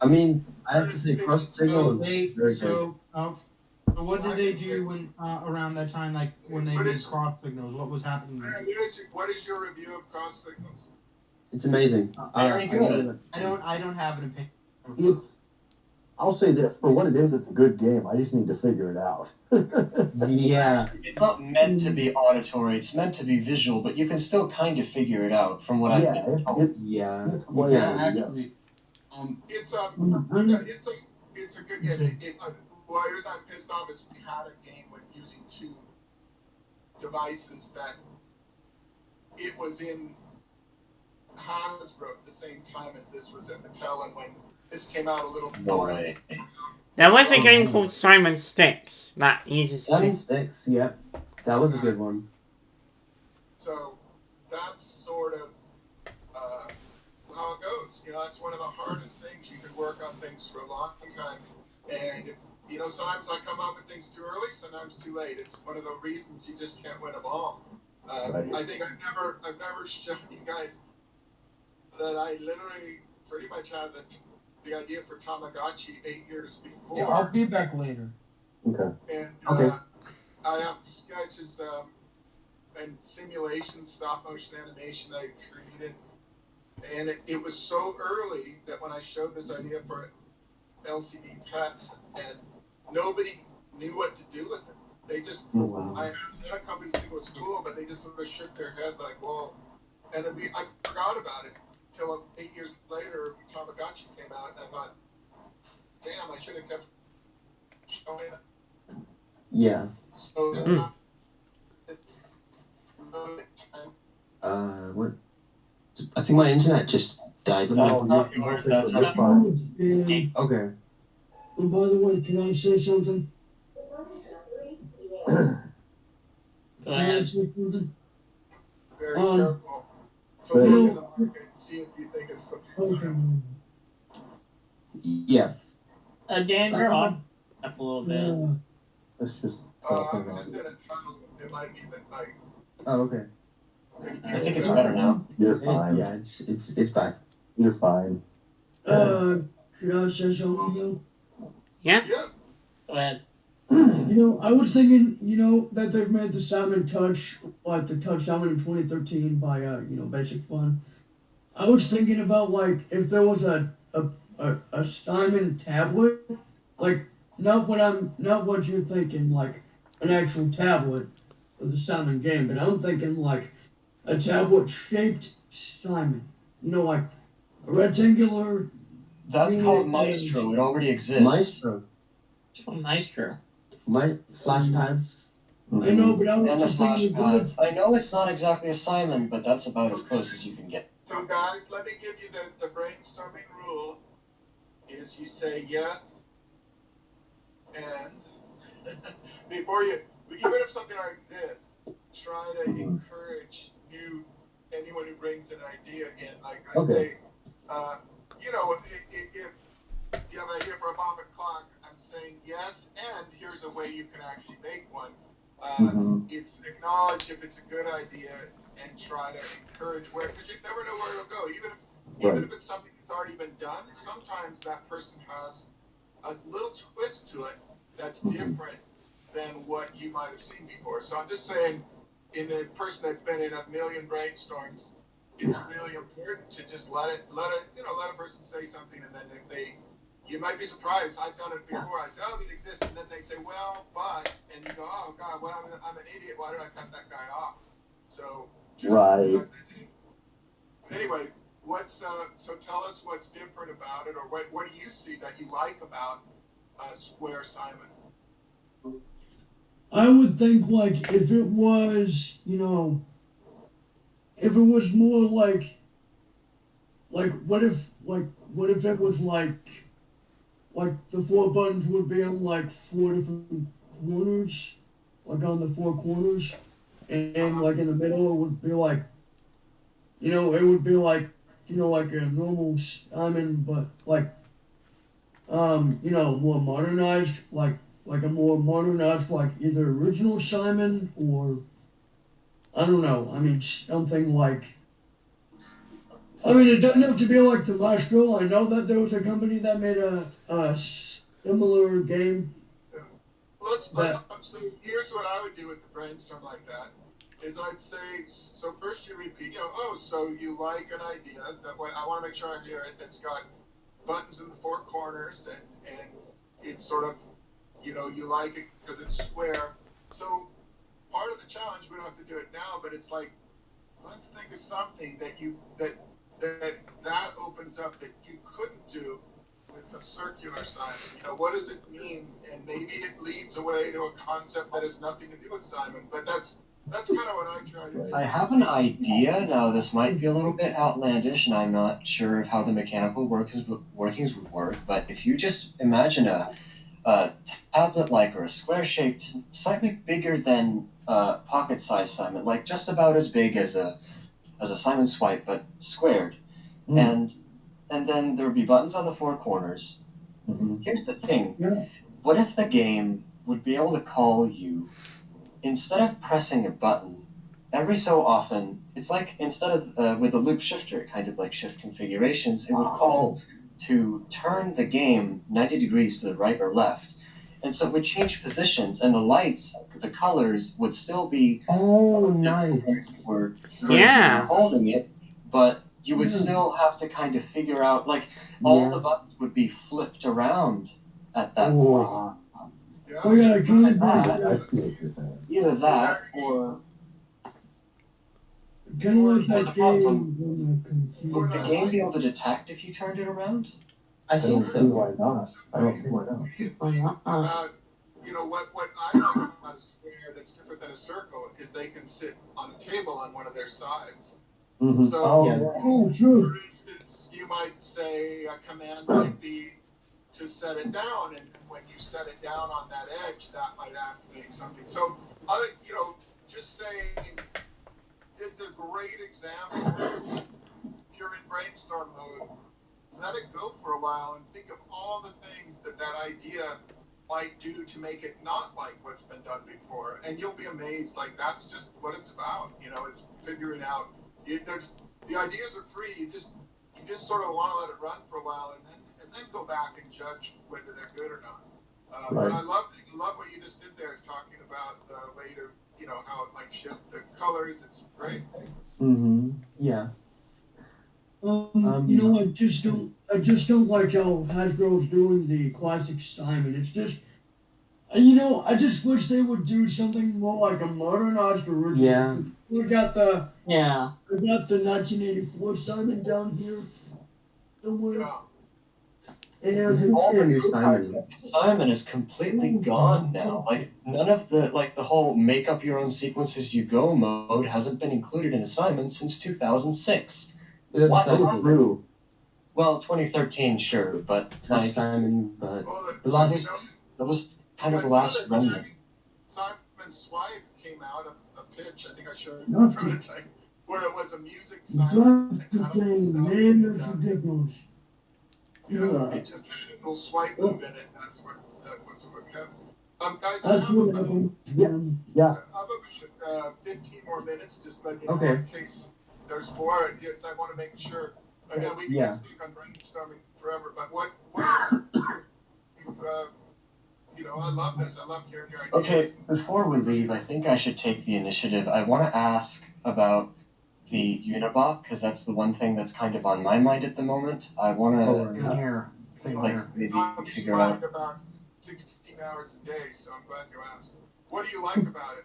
I mean, I have to say, Cross Signals is very good. So what did they do when around that time, like when they made Cross Signals? What was happening? What is your review of Cross Signals? It's amazing. Very good. I don't have an opinion. I'll say this, for what it is, it's a good game. I just need to figure it out. Yeah. It's not meant to be auditory, it's meant to be visual, but you can still kind of figure it out from what I've been told. It's quite Actually, It's a good game. Well, here's I'm pissed off is we had a game with using two devices that it was in Hasbro at the same time as this was at Mattel, and when this came out a little before. No way. There was a game called Simon Sticks that uses Simon Sticks, yep. That was a good one. So that's sort of how it goes. That's one of the hardest things. You can work on things for a long time, and sometimes I come up with things too early, sometimes too late. It's one of the reasons you just can't win them all. Right. I think I've never shown you guys that I literally pretty much had the idea for Tamagotchi 8 years before. Yeah, I'll be back later. Okay. And Okay. I have sketches and simulations, stop motion animation I created. And it was so early that when I showed this idea for LCD pets, and nobody knew what to do with it. They just, I had companies think it was cool, but they just sort of shook their head like, whoa. And I forgot about it until 8 years later, Tamagotchi came out, and I thought, damn, I should have kept showing it. Yeah. So, what? I think my internet just died. That's not yours, that's You're not fine. Yeah. Okay. And by the way, can I say something? Go Can I ahead. say something? very careful. So Right. look in the market and see if you think it's the future. Okay. Yeah. Dan, you're on up a little bit. Yeah. Let's just. I'm gonna do it. It might be that night. Oh, okay. I think it's better now. You're fine. Yeah, it's back. You're fine. Could I say something though? Go ahead. I was thinking, that they've made the Salmon Touch, like the Touch Salmon in 2013 by, Basic Fun. I was thinking about, like, if there was a Simon tablet, like, not what you're thinking, like, an actual tablet for the Simon game, but I'm thinking, like, a tablet-shaped Simon. Like, a rectangular... That's called Maestro. It already exists. Maestro. Maestro. My flash pads. I know, but I was And the just flash thinking... pads. I know it's not exactly a Simon, but that's about as close as you can get. So guys, let me give you the brainstorming rule is you say yes and before you, even if something like this, try to encourage anyone who brings an idea in. Like I say, if you have an idea for a Bombit clock, I'm saying yes, and here's a way you can actually make one. It's acknowledge if it's a good idea and try to encourage where, because you never know where it'll go. Even if it's something that's already been done, sometimes that person has a little twist to it that's different than what you might have seen before. So I'm just saying, in a person that's been in a million brainstorms, it's really important to just let a person say something, and then you might be surprised. I've done it before. I say, oh, it exists, and then they say, well, but, and you go, oh God, well, I'm an idiot. Why did I cut that guy off? So, anyway, so tell us what's different about it, or what do you see that you like about Square Simon? I would think, like, if it was, if it was more like what if it was like the 4 buttons would be on like 4 different corners, like on the 4 corners, and like in the middle it would be like, it would be like, like a normal Simon, but like, more modernized, like a more modernized, like either original Simon or, I don't know, I mean, something like, it doesn't have to be like the Maestro. I know that there was a company that made a similar game. So here's what I would do with the brainstorm like that, is I'd say, so first you repeat, so you like an idea, that way I want to make sure I hear it, that's got buttons in the 4 corners, and it's sort of, you like it because it's square. So part of the challenge, we don't have to do it now, but it's like, let's think of something that opens up that you couldn't do with a circular Simon. What does it mean? And maybe it leads away to a concept that has nothing to do with Simon, but that's kind of what I try to do. I have an idea. Now, this might be a little bit outlandish, and I'm not sure of how the mechanical workings would work, but if you just imagine a tablet-like or a square-shaped, slightly bigger than pocket-sized Simon, like just about as big as a Simon Swipe, but squared. Mm. And then there would be buttons on the four corners. Mhm. Here's the thing. Yeah. What if the game would be able to call you, instead of pressing a button, every so often, it's like instead of with a loop shifter, kind of like shift configurations, it would call to turn the game 90 degrees to the right or left. And so it would change positions, and the lights, the colors would still be Oh, nice. where Yeah. you're holding it, but you would still have to kind of figure out, like, all the buttons would be flipped around at that point. Yeah. Oh yeah, can you I see what you're saying. Either that, or kind of like What's that the problem? game on the computer. would the game be able to detect if you turned it around? I I don't think see so. why not. I don't see why not. You know what I like about a square that's different than a circle is they can sit on a table on one of their sides. Mhm. So, Oh, sure. for instance, you might say a command might be to set it down, and when you set it down on that edge, that might activate something. So, just saying, it's a great example. If you're in brainstorm mode, let it go for a while and think of all the things that idea might do to make it not like what's been done before, and you'll be amazed. Like, that's just what it's about. It's figuring out. The ideas are free. You just sort of want to let it run for a while, and then go back and judge whether they're good or not. But I love what you just did there, talking about the way to how it might shift the colors. It's great. Mhm. Yeah. I just don't like how Hasbro's doing the classic Simon. It's just, I just wish they would do something more like a modernized original. Yeah. We got the Yeah. 1984 Simon down here somewhere. Yeah. Yeah, who's seen a new Simon? Simon is completely gone now. Like, none of the whole make up your own sequence as you go mode hasn't been included in a Simon since 2006. What? That's true. Well, 2013, sure, but Touch Simon, but Well, the last. that was kind of the last remnant. Simon Swipe came out a pitch. I think I showed you the prototype where it was a music Simon. Man, that's ridiculous. It just had a little swipe move in it. That's what kept. Guys, I That's have what about, happened. Yeah. I have about 15 more minutes, just so you Okay. know, in case there's more. I want to make sure. Again, we can get stuck on brainstorming forever, but what I love this. I love hearing your ideas. Okay, before we leave, I think I should take the initiative. I want to ask about the Unibot, because that's the one thing that's kind of on my mind at the moment. I want to Here. maybe I'm figure out. about 16 hours a day, so I'm glad you asked. What do you like about it?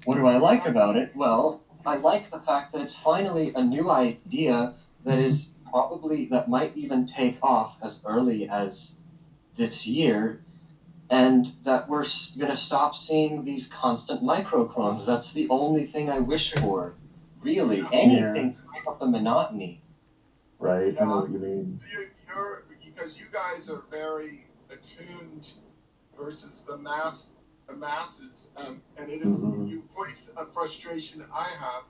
What do I like about it? Well, I like the fact that it's finally a new idea that might even take off as early as this year, and that we're going to stop seeing these constant microclones. That's the only thing I wish for, really. Anything to break up the monotony. Right. I know what you mean. Because you guys are very attuned versus the masses, and it is you voice a frustration that I have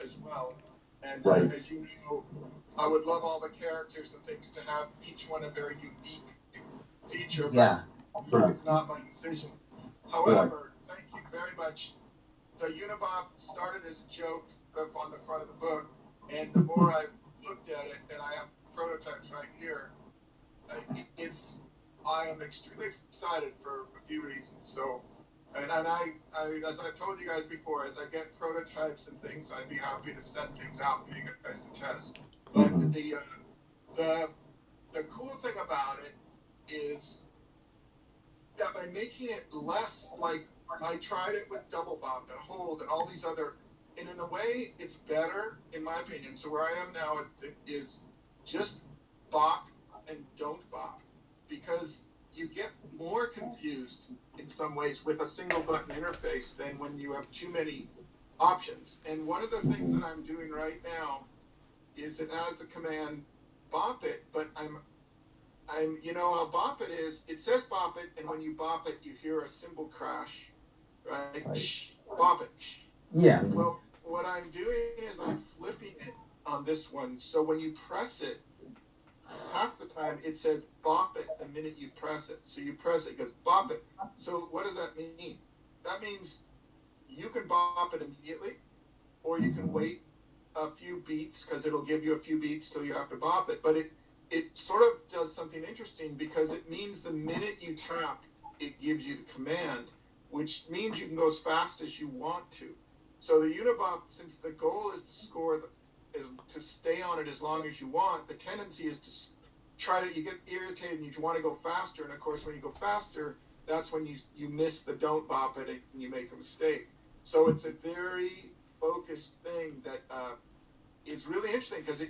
as well. And as you know, I would love all the characters and things to have each one a very unique feature. Yeah. But it's not my decision. However, thank you very much. The Unibot started as a joke on the front of the book, and the more I looked at it, and I have prototypes right here, I am extremely excited for a few reasons. So, and I as I told you guys before, as I get prototypes and things, I'd be happy to send things out for you guys to test. But the cool thing about it is that by making it less like I tried it with double bop and hold and all these other, and in a way it's better in my opinion. So where I am now is just bop and don't bop, because you get more confused in some ways with a single button interface than when you have too many options. And one of the things that I'm doing right now is it has the command bop it, but I'm how bop it is, it says bop it, and when you bop it, you hear a cymbal crash. right? Right. Shh, bop it. Shh. Yeah. Well, what I'm doing is I'm flipping it on this one. So when you press it, half the time it says bop it the minute you press it. So you press it, it goes bop it. So what does that mean? That means you can bop it immediately, or you can wait a few beats because it'll give you a few beats till you have to bop it. But it sort of does something interesting because it means the minute you tap, it gives you the command, which means you can go as fast as you want to. So the Unibop, since the goal is to score, is to stay on it as long as you want, the tendency is to you get irritated and you want to go faster. And of course, when you go faster, that's when you miss the don't bop it and you make a mistake. So it's a very focused thing that is really interesting because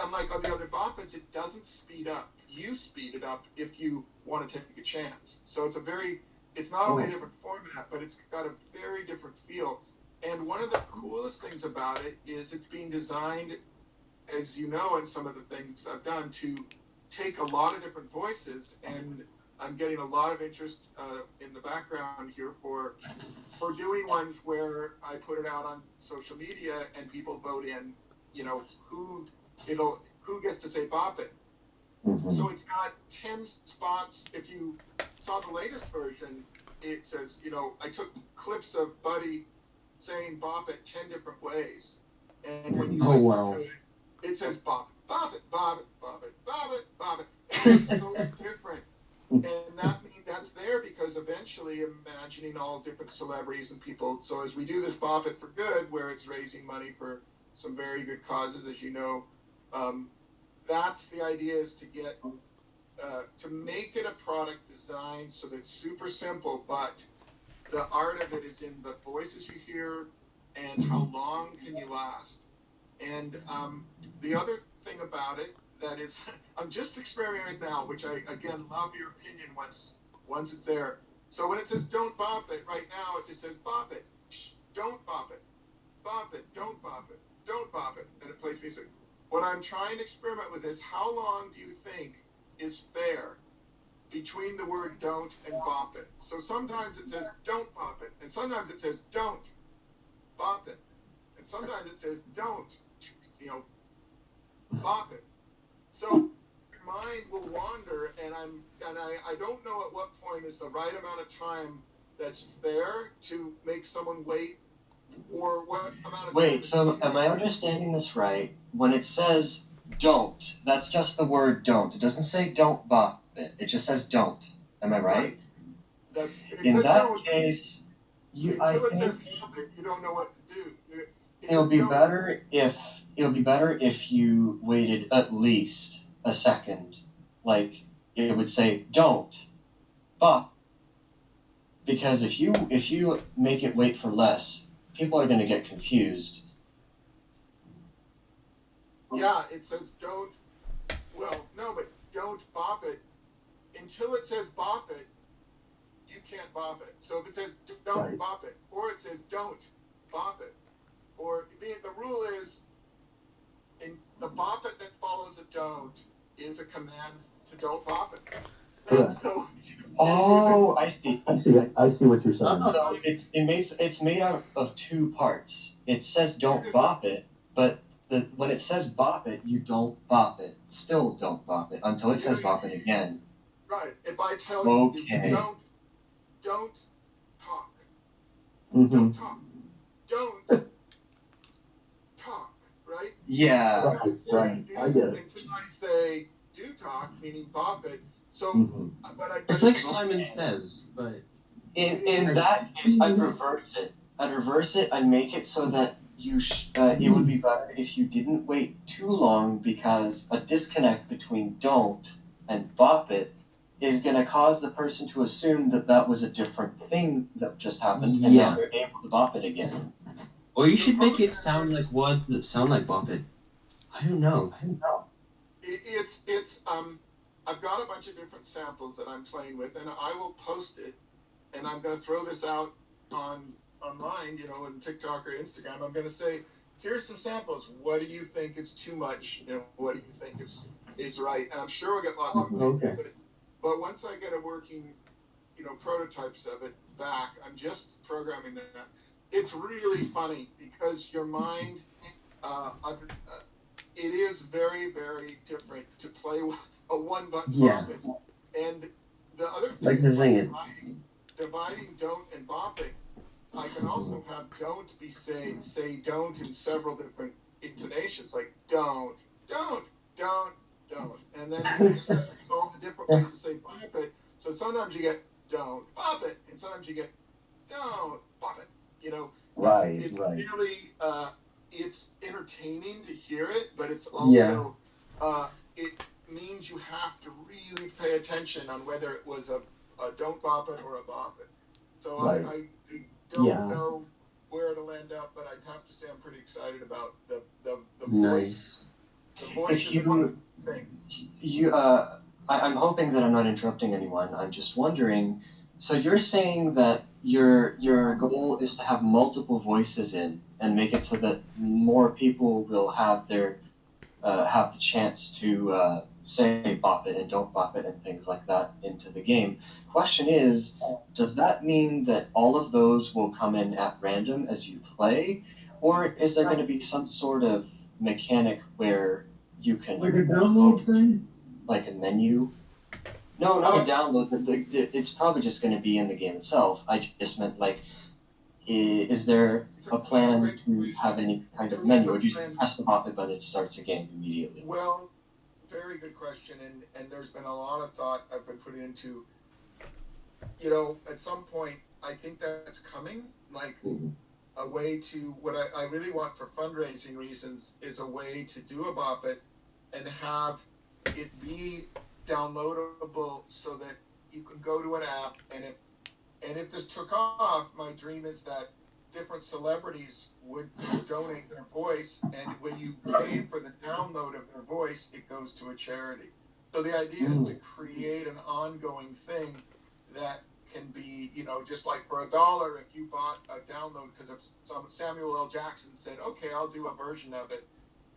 unlike all the other boppets, it doesn't speed up. You speed it up if you want to take a chance. So it's not only a different format, but it's got a very different feel. And one of the coolest things about it is it's being designed, as you know, in some of the things I've done, to take a lot of different voices. And I'm getting a lot of interest in the background here for doing one where I put it out on social media and people vote in, who gets to say bop it. Mm-hmm. So it's got 10 spots. If you saw the latest version, it says, I took clips of Buddy saying bop it 10 different ways. And when you listen to it, it says bop it, bop it, bop it, bop it, bop it, bop it. And it's so different. And that's there because eventually imagining all different celebrities and people. So as we do this Bop It for Good, where it's raising money for some very good causes, as you know, that's the idea, is to get to make it a product design so that it's super simple, but the art of it is in the voices you hear and how long can you last. And the other thing about it that is, I'm just experimenting now, which I, again, love your opinion once it's there. So when it says don't bop it, right now it just says bop it, don't bop it, don't bop it, don't bop it, and it plays music. What I'm trying to experiment with is how long do you think is fair between the word don't and bop it? So sometimes it says don't bop it, and sometimes it says don't bop it, and sometimes it says don't, bop it. So your mind will wander, and I don't know at what point is the right amount of time that's fair to make someone wait, or what amount of time. Wait, so am I understanding this right? When it says don't, that's just the word don't. It doesn't say don't bop it. It just says don't. Am I right? That's in that case, I think you don't know what to do. it would be better if you waited at least a second. Like it would say don't bop. Because if you make it wait for less, people are going to get confused. Yeah, it says don't. Well, no, but don't bop it. Until it says bop it, you can't bop it. So if it says don't bop it, or it says don't bop it, or the rule is, in the bop it that follows a don't is a command to don't bop it. Yeah. So. Oh, I see. I see what you're saying. So it's made out of two parts. It says don't bop it, but when it says bop it, you don't bop it. Still don't bop it until it says bop it again. Right. If I tell you don't talk. Mm-hmm. Don't talk. Don't talk. Right? Yeah. Right. I get it. Until I say do talk, meaning bop it. So, it's like Simon Says, but in that case, I'd reverse it. I'd make it so that it would be better if you didn't wait too long, because a disconnect between don't and bop it is going to cause the person to assume that was a different thing that just happened, and now they're able to bop it again. Or you should make it sound like words that sound like bop it. I don't know. It's I've got a bunch of different samples that I'm playing with, and I will post it, and I'm going to throw this out online, in TikTok or Instagram. I'm going to say, here's some samples. What do you think is too much? What do you think is right? And I'm sure we'll get lots of feedback. But once I get a working, prototypes of it, back. I'm just programming that. It's really funny because your mind, it is very, very different to play a one button Yeah. bop it. And the other thing Like is the zinging. dividing don't and bop it. I can also have don't be say don't in several different intonations, like don't, and then you just have all the different ways to say bop it. So sometimes you get don't bop it, and sometimes you get don't bop it. You know, it's really it's entertaining to hear it, but it's also it means you have to really pay attention on whether it was a don't bop it or a bop it. So I don't know where it'll end up, but I'd have to say I'm pretty excited about the voice. The voice If is one of the things. I'm hoping that I'm not interrupting anyone. I'm just wondering. So you're saying that your goal is to have multiple voices in and make it so that more people will have their have the chance to say bop it and don't bop it and things like that into the game. Question is, does that mean that all of those will come in at random as you play, or is there going to be some sort of mechanic where you can Like a download thing? like a menu? No, not a download. But it's probably just going to be in the game itself. I just meant like, is there a plan to have any kind of menu, or do you just press the bop it button, it starts a game immediately? Well, very good question, and there's been a lot of thought I've been putting into. You know, at some point, I think that's coming. Like a way to what I really want for fundraising reasons is a way to do a bop it and have it be downloadable so that you can go to an app, and if this took off, my dream is that different celebrities would donate their voice, and when you pay for the download of their voice, it goes to a charity. So the idea is to create an ongoing thing that can be, you know, just like for $1, if you bought a download because of some Samuel L. Jackson said, okay, I'll do a version of it,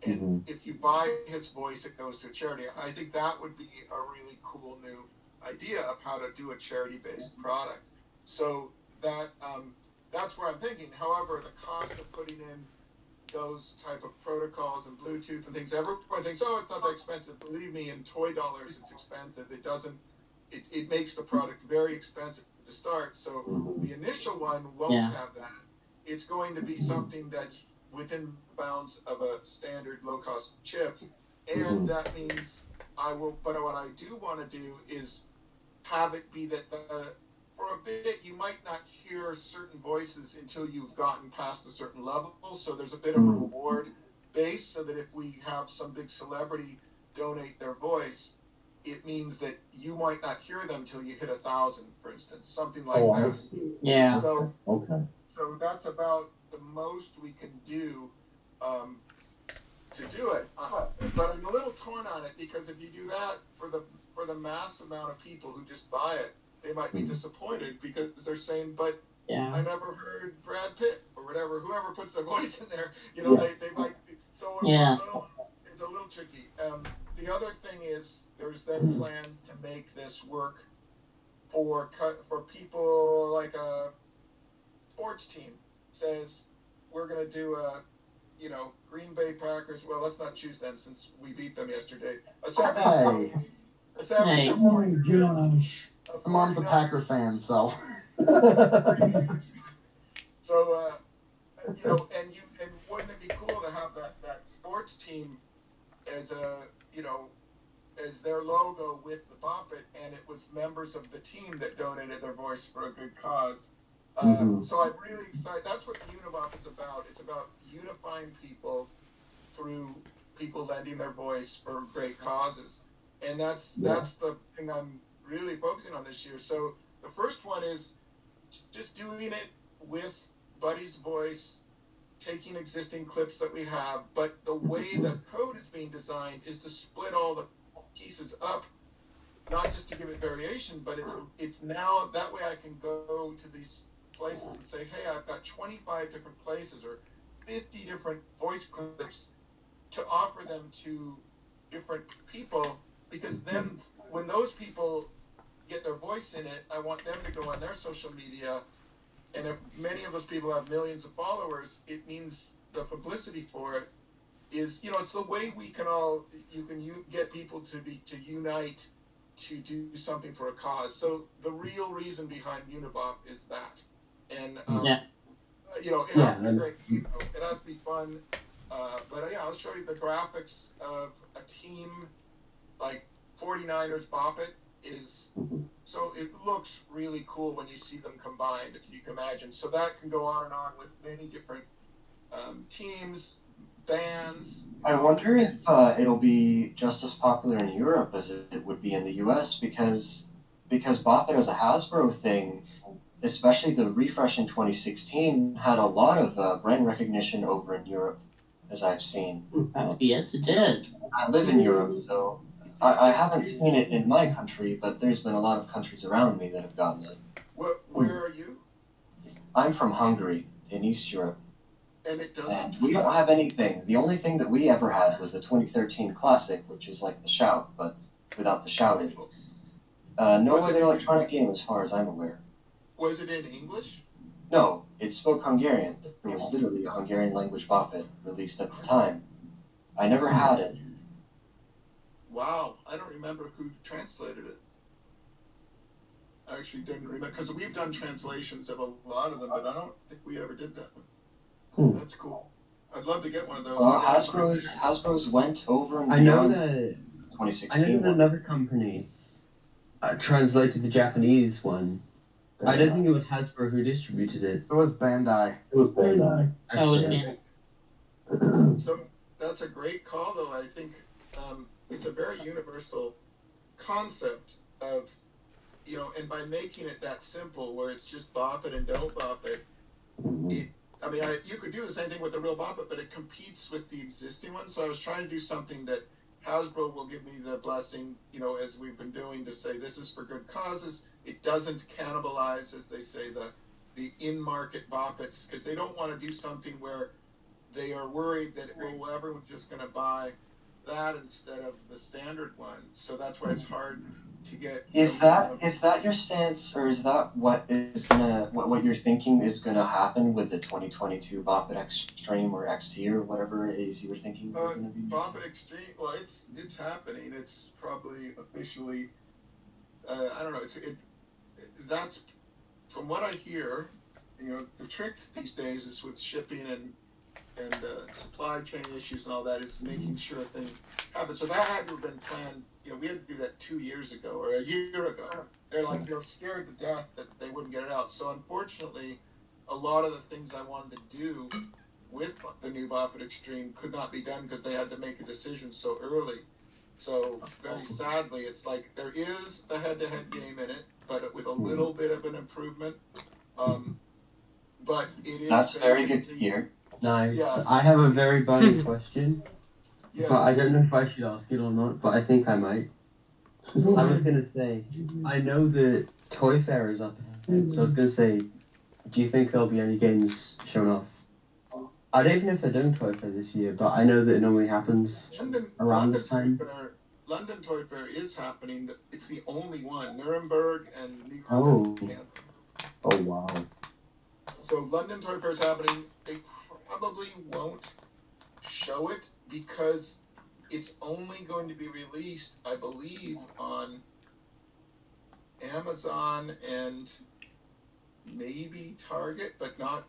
and if you buy his voice, it goes to a charity. I think that would be a really cool new idea of how to do a charity-based product. So that's where I'm thinking. However, the cost of putting in those type of protocols and Bluetooth and things, everyone thinks, oh, it's not that expensive. Believe me, in toy dollars, it's expensive. It doesn't. It makes the product very expensive to start. So the initial one won't have that. It's going to be something that's within bounds of a standard low-cost chip, and that means I will. But what I do want to do is have it be that for a bit you might not hear certain voices until you've gotten past a certain level. So there's a bit of a reward base, so that if we have some big celebrity donate their voice, it means that you might not hear them till you hit 1,000, for instance, something like that. I see. Yeah. So Okay. that's about the most we can do to do it. But I'm a little torn on it, because if you do that for the mass amount of people who just buy it, they might be disappointed because they're saying, but I never heard Brad Pitt or whatever, whoever puts their voice in there, you know, they might be, so it's a little tricky. The other thing is there's then plans to make this work for people like a sports team says, we're going to do a, you know, Green Bay Packers. Well, let's not choose them since we beat them yesterday. Hey. Oh my gosh. My mom's a Packer fan, so. So, you know, and wouldn't it be cool to have that sports team as a, you know, as their logo with the Bop It, and it was members of the team that donated their voice for a good cause. So I'm really excited. That's what Unibop is about. It's about unifying people through people lending their voice for great causes. And that's the thing I'm really focusing on this year. So the first one is just doing it with Buddy's voice, taking existing clips that we have, but the way the code is being designed is to split all the pieces up, not just to give it variation, but it's now that way I can go to these places and say, hey, I've got 25 different places or 50 different voice clips to offer them to different people, because then when those people, get their voice in it, I want them to go on their social media. And if many of those people have millions of followers, it means the publicity for it is, it's the way we can all, get people to unite to do something for a cause. So the real reason behind Unibop is that. And, it has to be great. It has to be fun. But I'll show you the graphics of a team like 49ers Bop It is, so it looks really cool when you see them combined, if you can imagine. So that can go on and on with many different teams, bands. I wonder if it'll be just as popular in Europe as it would be in the US because Bop It as a Hasbro thing, especially the refresh in 2016, had a lot of brand recognition over in Europe, as I've seen. Oh, yes, it did. I live in Europe, so I haven't seen it in my country, but there's been a lot of countries around me that have gotten it. Where are you? I'm from Hungary, in East Europe. And it doesn't. And we don't have anything. The only thing that we ever had was the 2013 Classic, which is like the Shout, but without the shouted. No other electronic game as far as I'm aware. Was it in English? No, it spoke Hungarian. There was literally a Hungarian language Bop It released at the time. I never had it. Wow, I don't remember who translated it. I actually didn't remember, because we've done translations of a lot of them, but I don't think we ever did that one. That's cool. I'd love to get one of those. Well, Hasbro's went over and I know beyond that 2016. I know that another company translated the Japanese one. I don't think it was Hasbro who distributed it. It was Bandai. So that's a great call, though. I think it's a very universal concept of, and by making it that simple, where it's just Bop It and don't Bop It, you could do the same thing with the real Bop It, but it competes with the existing one. So I was trying to do something that Hasbro will give me the blessing, as we've been doing, to say this is for good causes. It doesn't cannibalize, as they say, the in-market Bop Its, because they don't want to do something where they are worried that everyone's just going to buy that instead of the standard one. So that's why it's hard to get. Is that your stance, or is that what you're thinking is gonna happen with the 2022 Bop It Extreme or XT or whatever it is you were thinking? Bop It Extreme. Well, it's happening. It's probably officially. I don't know. That's from what I hear. The trick these days is with shipping and supply chain issues and all that, is making sure things happen. So that had to have been planned. We had to do that 2 years ago or a year ago. They're like, scared to death that they wouldn't get it out. So unfortunately, a lot of the things I wanted to do with the new Bop It Extreme could not be done because they had to make a decision so early. So very sadly, it's like there is a head-to-head game in it, but with a little bit of an improvement. But it is. That's very good to hear. Nice. Yeah. I have a very burning question, Yeah. but I don't know if I should ask it or not, but I think I might. I was going to say, I know that Toy Fair is up ahead, so I was going to say, do you think there'll be any games shown off? I don't even know if they're doing Toy Fair this year, but I know that it normally happens around this time. London Toy Fair is happening. It's the only one. Nuremberg and New Oh. York. Oh, wow. So London Toy Fair is happening. They probably won't show it because it's only going to be released, I believe, on Amazon and maybe Target, but not,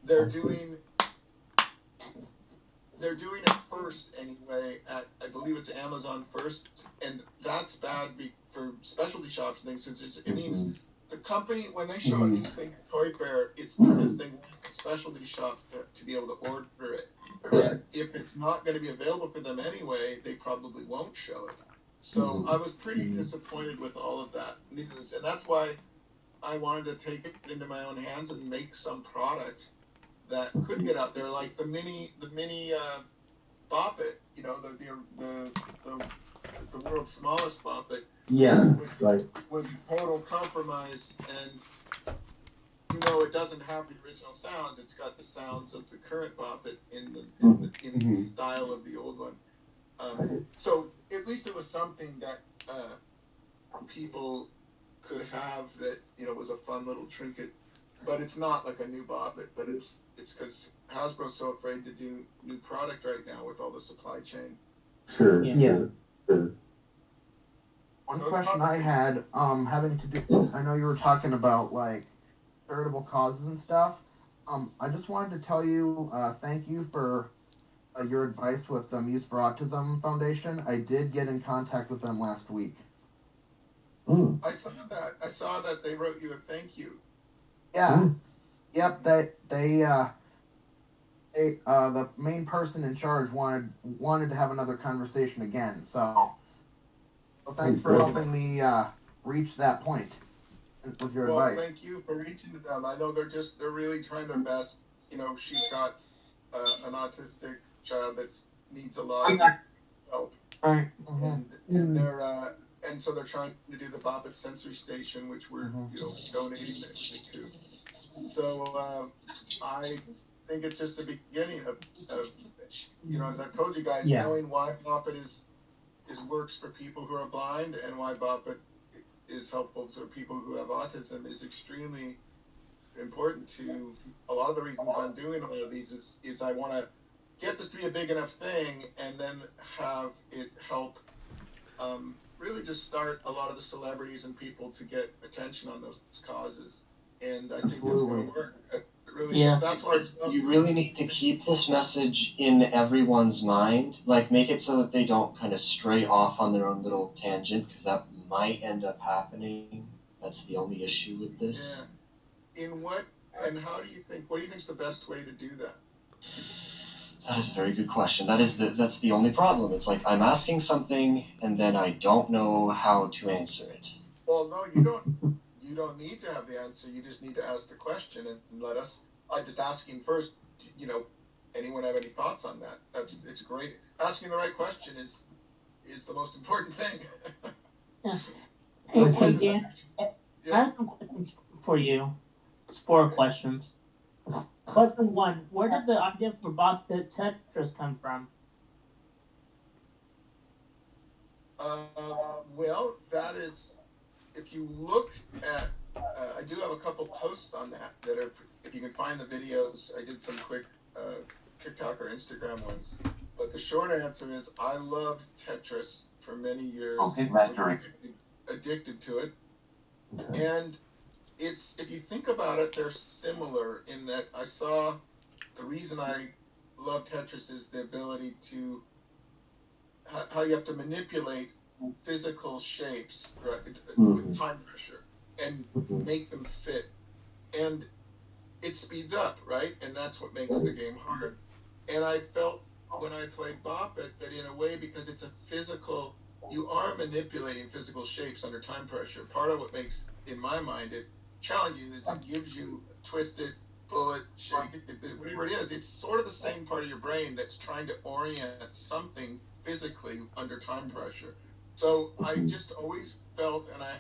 they're doing it first anyway at, I believe it's Amazon first, and that's bad for specialty shops and things, since it means the company, when they show anything at Toy Fair, it's because they want specialty shops to be able to order it. Correct. If it's not going to be available for them anyway, they probably won't show it. So I was pretty disappointed with all of that news, and that's why I wanted to take it into my own hands and make some product that could get out there, like the mini Bop It, the world's smallest Bop It. Yeah. Was total compromise, and it doesn't have the original sounds. It's got the sounds of the current Bop It in the style of the old one. So at least it was something that people could have that, was a fun little trinket, but it's not like a new Bobbit, but it's because Hasbro's so afraid to do new product right now with all the supply chain. Sure. Yeah. Sure. One question I had, having to do, I know you were talking about like charitable causes and stuff. I just wanted to tell you, thank you for your advice with the Muse for Autism Foundation. I did get in contact with them last week. I saw that they wrote you a thank you. Yeah. Yep. The main person in charge wanted to have another conversation again. So thanks for helping me reach that point with your advice. Well, thank you for reaching to them. I know they're really trying their best. She's got an autistic child that needs a lot of help, and they're and so they're trying to do the Bobbit Sensory Station, which we're donating next week to. So I think it's just the beginning of as I told you guys, knowing why Bobbit is works for people who are blind and why Bobbit is helpful to people who have autism is extremely important to a lot of the reasons I'm doing a lot of these is I want to get this to be a big enough thing and then have it help really just start a lot of the celebrities and people to get attention on those causes. And I think that's going to work. Really, so that's why you really need to keep this message in everyone's mind. Like, make it so that they don't kind of stray off on their own little tangent, because that might end up happening. That's the only issue with this. Yeah. What do you think is the best way to do that? That is a very good question. That's the only problem. It's like I'm asking something and then I don't know how to answer it. Well, no, you don't need to have the answer. You just need to ask the question and let us. I'm just asking first. Anyone have any thoughts on that? It's great. Asking the right question is the most important thing. Yeah. Hey Dan, I have some questions for you. It's 4 questions. Question 1: where did the idea for Bobbit Tetris come from? Well, that is, if you look at, I do have a couple posts on that are, if you can find the videos, I did some quick TikTok or Instagram ones. But the short answer is I loved Tetris for many years. Addicted to it. Okay. And if you think about it, they're similar in that I saw the reason I love Tetris is the ability to how you have to manipulate physical shapes, right, with time pressure and make them fit, and it speeds up, right, and that's what makes the game hard. And I felt when I played Bobbit that in a way, because it's a physical, you are manipulating physical shapes under time pressure. Part of what makes, in my mind, it challenging is it gives you twist it, pull it, shake it, whatever it is. It's sort of the same part of your brain that's trying to orient something physically under time pressure. So I just always felt, and I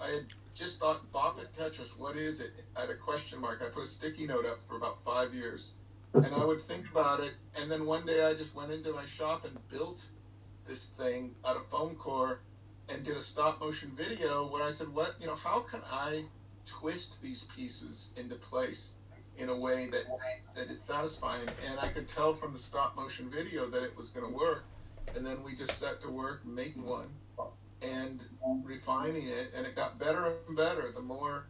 had just thought, Bobbit Tetris, what is it? I had a question mark. I put a sticky note up for about 5 years. And I would think about it, and then one day I just went into my shop and built this thing out of foam core and did a stop motion video where I said, how can I twist these pieces into place in a way that is satisfying? And I could tell from the stop motion video that it was going to work. And then we just set to work making one and refining it, and it got better and better. The more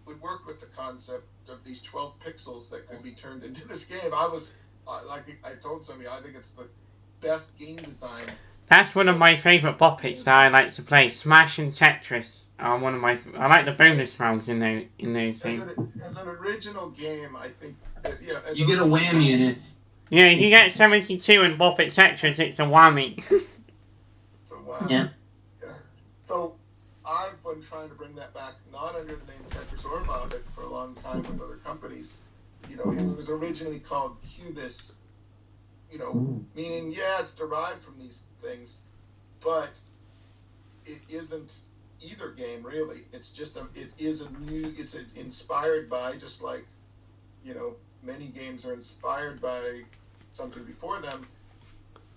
we worked with the concept of these 12 pixels that could be turned into this game. Like I told somebody, I think it's the best game design. That's one of my favourite boppets that I like to play. Smash and Tetris are one of my. I like the bonus rounds in those things. As an original game, I think. You get a whammy in it. Yeah, if you get 72 in Bobbit Tetris, it's a whammy. It's a whammy. Yeah. So I've been trying to bring that back, not under the name Tetris or Bobbit, for a long time with other companies. It was originally called Cubis. Meaning, it's derived from these things, but it isn't either game really. It's just it's inspired by, just like, many games are inspired by something before them.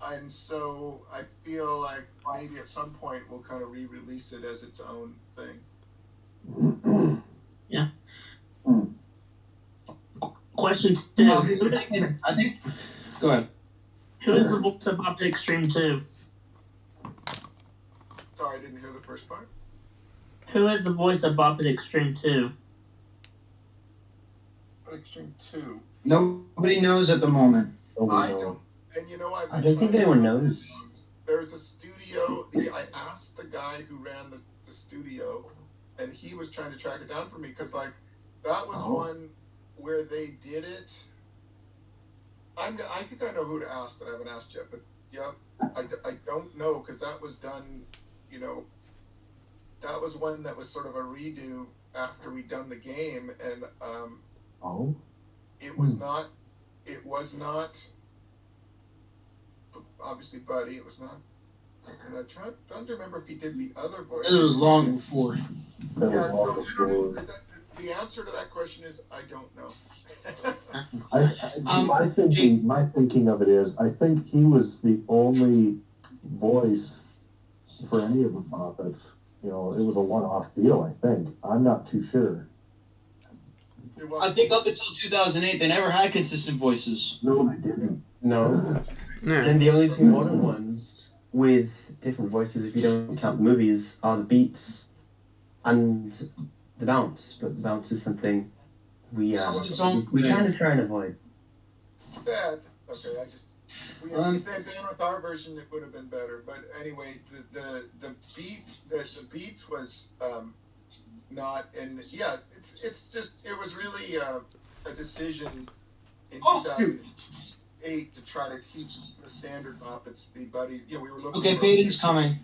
and so I feel like maybe at some point we'll kind of re-release it as its own thing. Yeah. Hmm. Question No, two. I think. Go ahead. Who is the voice of Optic Extreme 2? Sorry, I didn't hear the first part. Who is the voice of Optic Extreme 2? Extreme 2. Nobody knows at the moment. I don't, and you know, I don't think anyone knows. There's a studio. I asked the guy who ran the studio, and he was trying to track it down for me because, like, that was one where they did it. I think I know who to ask that I haven't asked yet, but yeah, I don't know because that was done, you know, that was one that was sort of a redo after we'd done the game, and it was not obviously Buddy. It was not. And I'm trying to remember if he did the other voice. It was long before. The answer to that question is I don't know. My thinking of it is, I think he was the only voice for any of the Muppets. You know, it was a one-off deal. I think. I'm not too sure. I think up until 2008, they never had consistent voices. No, they didn't. No. And the only two modern ones with different voices, if you don't count the movies, are the Beats and the Bounce. But the Bounce is something we kind of try and avoid. Bad. Okay, if we had been with our version, it would have been better. But anyway, the Beats was not, and yeah, it was really a decision in 2008 to try to keep the standard Muppets, the Buddy. You know, we were looking. Okay, Peyton's coming.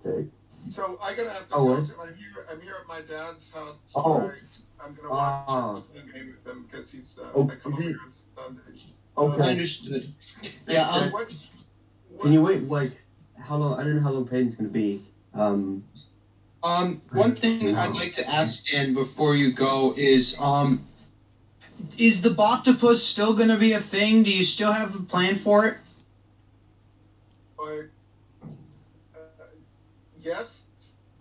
Okay. So I'm gonna have to go. I'm here at my dad's house. I'm gonna watch the game with him because he's. I come over here on Sunday. Okay. Understood. Yeah. Can you wait? Like, how long? I don't know how long Peyton's gonna be. One thing I'd like to ask Dan before you go is the Boctopus still gonna be a thing? Do you still have a plan for it? Yes,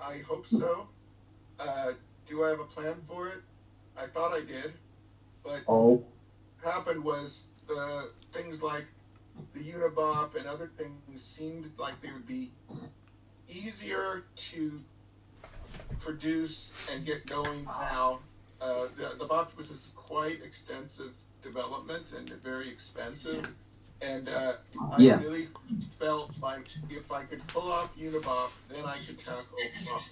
I hope so. Do I have a plan for it? I thought I did, but what happened was the things like the Unibop and other things seemed like they would be easier to produce and get going now. The Boctopus is quite extensive development and very expensive. And I really felt like if I could pull off Unibop, then I could tackle Octopus.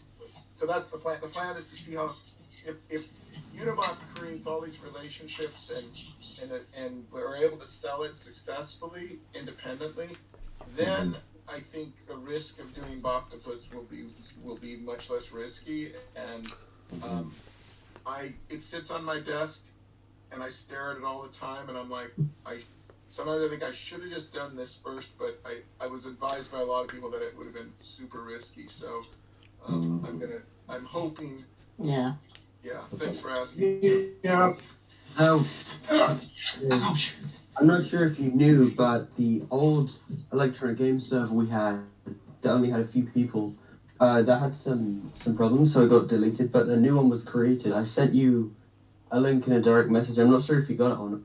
So that's the plan. The plan is to see how, if Unibop creates all these relationships and we're able to sell it successfully, independently, then I think the risk of doing Boctopus will be much less risky. And it sits on my desk, and I stare at it all the time, and I'm like, sometimes I think I should have just done this first, but I was advised by a lot of people that it would have been super risky. So I'm hoping. Yeah. Yeah. Thanks for asking. Yeah. I'm not sure if you knew, but the old electronic game server we had that only had a few people, that had some problems, so it got deleted. But the new one was created. I sent you a link in a direct message. I'm not sure if you got it or not.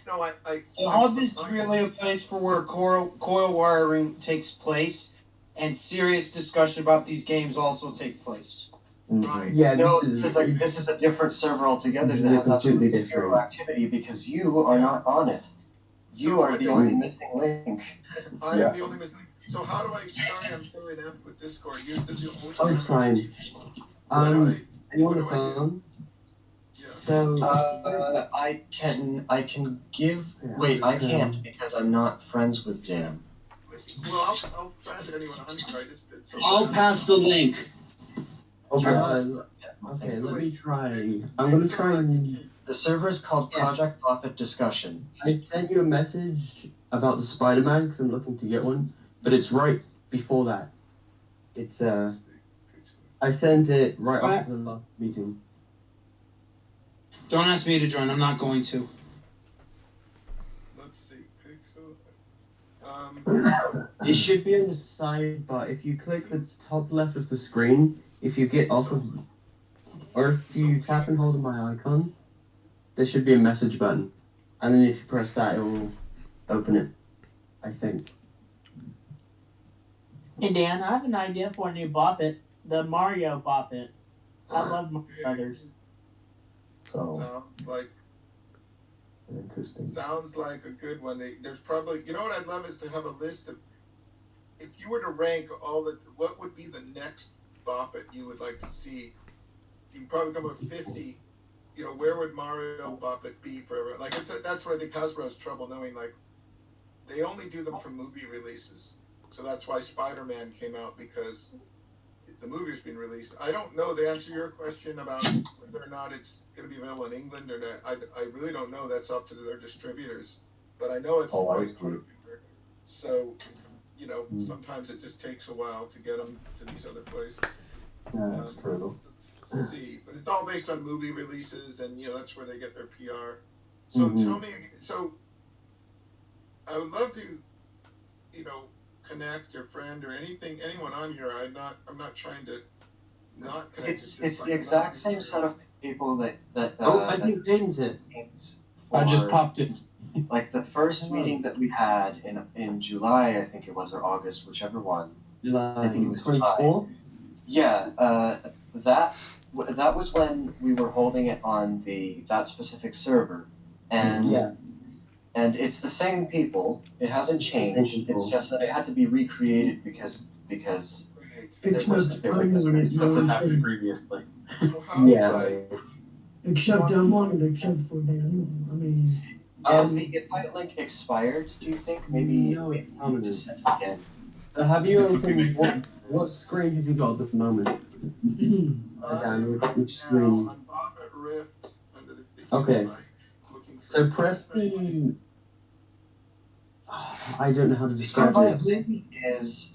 No, The hub is really a place for where coil wiring takes place, and serious discussion about these games also take place. Right. Yeah, this is a different server altogether that has absolutely zero activity because you are not on it. You are the only missing link. I am the only missing link. So how do I? Sorry, I'm so inept with Discord. It's fine. Are you on the phone? So I can give. Wait, I can't because I'm not friends with Dan. Well, I'll try it anyway. I'll pass the link. Okay, let me try. I'm gonna try and. The server is called Project Profit Discussion. I sent you a message about the Spider-Man because I'm looking to get one, but it's right before that. It's I sent it right after the last meeting. Don't ask me to join. I'm not going to. Let's see. Pixel. It should be on the side, but if you click the top left of the screen, if you get off of, or if you tap and hold on my icon, there should be a message button, and then if you press that, it will open it, I think. Hey Dan, I have an idea for a new Bop It. The Mario Bop It. I love Mario Brothers. So Sounds like interesting. Sounds like a good one. There's probably, you know what I'd love is to have a list of, if you were to rank what would be the next Bop It you would like to see? You can probably come up with 50. You know, where would Mario Bop It be forever? Like, that's what I think Hasbro has trouble knowing. Like, they only do them for movie releases. So that's why Spider-Man came out, because the movie's been released. I don't know the answer to your question about whether or not it's going to be available in England or not. I really don't know. That's up to their distributors. But I know it's quite popular. So, you know, sometimes it just takes a while to get them to these other places. Yeah, that's true. Let's see. But it's all based on movie releases, and, you know, that's where they get their PR. So tell me, I would love to, you know, connect or friend or anyone on here. I'm not trying to not connect. It's the exact same set of people that I think Dane's it. I just popped it. Like the first meeting that we had in July, I think it was, or August, whichever one. July I think it was 24. Yeah, that was when we were holding it on that specific server, and and it's the same people. It hasn't changed. It's just that it had to be recreated because Except what happened previously. Except I'm on it, except for Dan. I mean, has the invite link expired? Do you think maybe no, it we need to send it again? Have you opened what screen have you got at the moment? Dan, which screen? Okay. So press the. I don't know how to describe The this. invite link is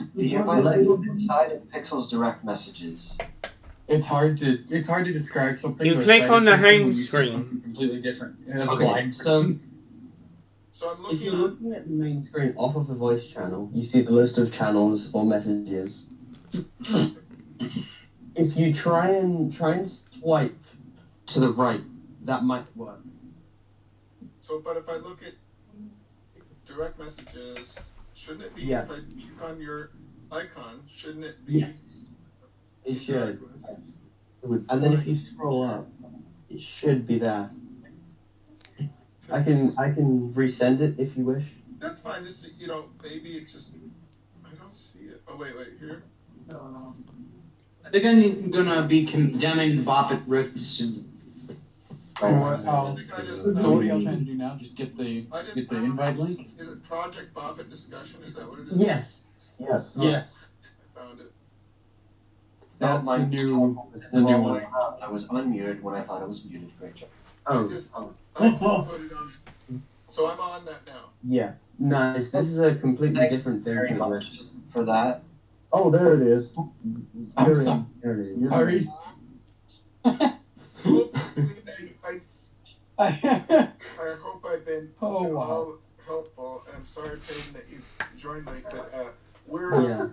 inside of Pixel's direct messages. It's hard to describe something. You click on the home screen. Completely different. Okay, so I'm if you're looking at the main screen off of the voice channel, you see the list of channels or messages. If you try and swipe to the right, that might work. So, but if I look at direct messages, shouldn't it be if I click on your icon? Shouldn't it be? Yes, it should. And then if you scroll up, it should be there. I can resend it if you wish. That's fine. Just, you know, maybe it's just I don't see it. Oh wait, here. I think I'm gonna be condemning the Bop It Rift soon. So what are y'all trying to do now? Just get the invite link? Is it Project Bop It discussion? Is that what it is? Yes. Yes. I found it. That's the new one. I was unmuted when I thought I was muted. Great job. I just put it on. So I'm on that now. Yeah. Nice. This is a completely different thing Very from the much rest. for that. Oh, there it is. I'm There it is. sorry. I hope I've been all helpful, and I'm sorry, Peyton, that you joined late. But we're,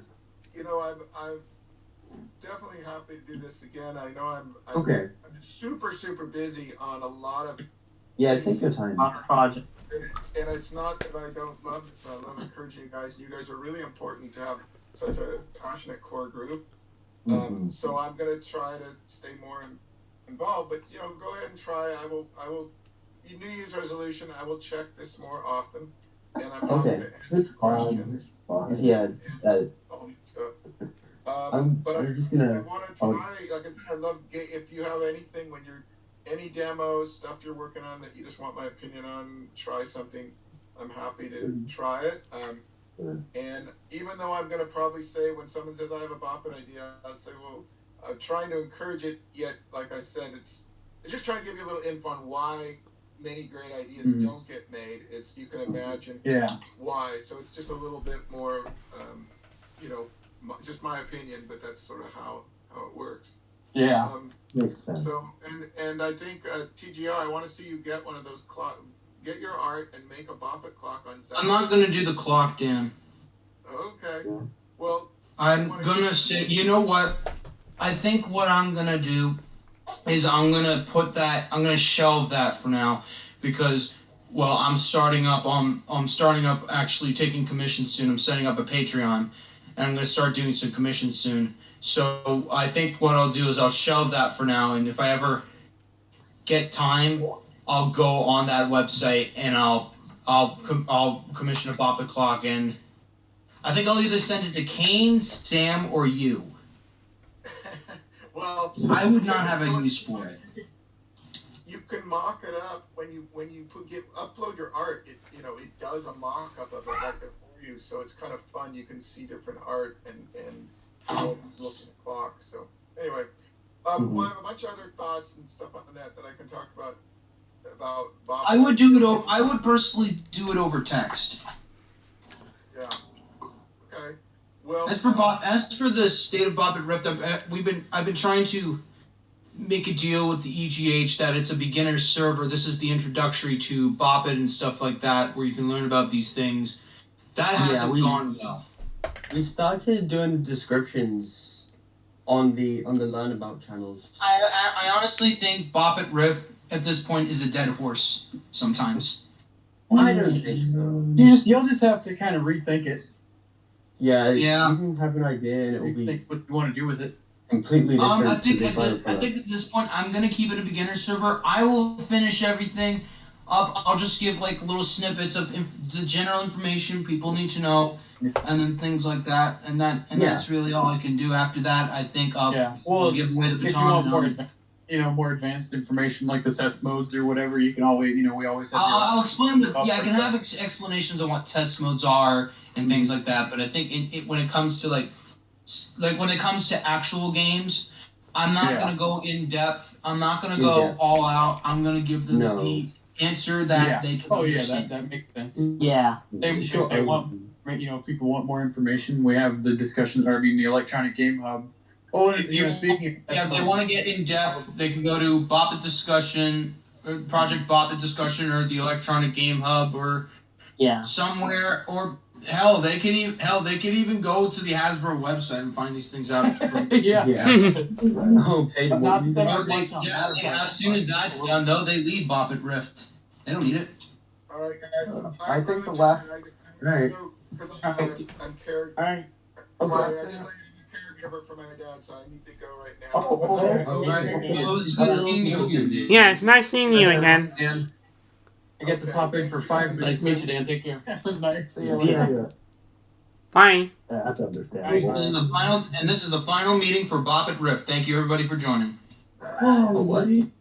you know, I'm definitely happy to do this again. I know I'm super busy on a lot of. Yeah, take your time. On a project. And it's not that I don't love. I love encouraging you guys. You guys are really important to have such a passionate core group. So I'm gonna try to stay more involved. But you know, go ahead and try. I will. New Year's resolution. I will check this more often. And I'm happy to answer questions. Yeah. But I'm just gonna. I want to try. Like I said, I love if you have anything when you're any demos, stuff you're working on that you just want my opinion on. Try something. I'm happy to try it. And even though I'm gonna probably say when someone says I have a Bop It idea, I'll say, well, I'm trying to encourage it. Yet, like I said, it's just trying to give you a little info on why many great ideas don't get made. It's you can imagine why. So it's just a little bit more, you know, just my opinion, but that's sort of how it works. Makes sense. So and I think TGR, I want to see you get one of those get your art and make a Bop It clock on Saturday. I'm not gonna do the clock, Dan. Okay. Well, I'm gonna say, you know what? I think what I'm gonna do is I'm gonna shelve that for now because, well, I'm starting up actually taking commissions soon. I'm setting up a Patreon, and I'm gonna start doing some commissions soon. So I think what I'll do is I'll shelve that for now, and if I ever get time, I'll go on that website and I'll commission a Bop It clock, and I think I'll either send it to Kane, Sam, or you. Well, I would not have a use for it. You can mock it up when you upload your art. It does a mock up of it right there for you, so it's kind of fun. You can see different art and how it's looking at the clock. So anyway, well, I have a bunch of other thoughts and stuff on that I can talk about Bob. I would personally do it over text. Yeah. Okay. Well, As for the state of Bop It Rift, I've been trying to make a deal with the EGH that it's a beginner server. This is the introductory to Bop It and stuff like that, where you can learn about these things. That hasn't gone well. We started doing descriptions on the Learn About channels. I honestly think Bop It Rift at this point is a dead horse sometimes. I don't think so. You'll just have to kind of rethink it. Yeah. You can have an idea and it will be Think what you want to do with it. completely different. I think at this point I'm gonna keep it a beginner server. I will finish everything up. I'll just give like little snippets of the general information people need to know, and then things like that. And that's really all I can do. After that, I think I'll give away the baton. More advanced information like the test modes or whatever, you can always, we always have. I'll explain. I can have explanations on what test modes are and things like that. But I think when it comes to like when it comes to actual games, I'm not gonna go in depth. I'm not gonna go all out. I'm gonna give them the answer that they can understand. That makes sense. Yeah. If they want, people want more information. We have the the Electronic Game Hub. Oh, and speaking. If they want to get in depth, they can go to Bop It Discussion, or Project Bop It Discussion, or the Electronic Game Hub, or somewhere, or hell, they could even go to the Hasbro website and find these things out. As soon as that's done, though, they leave Bop It Rift. They don't need it. All right, guys. I think the last. Right. I'm caregiver for my dad, so I need to go right now. Well, it's good seeing you again, dude. Yeah, it's nice seeing you again. And I get to pop in for 5 minutes. Nice to meet you, Dan. Take care. It was nice. See you later. Bye. Yeah, that's understandable. This is the final meeting for Bop It Rift. Thank you, everybody, for joining. Oh, buddy.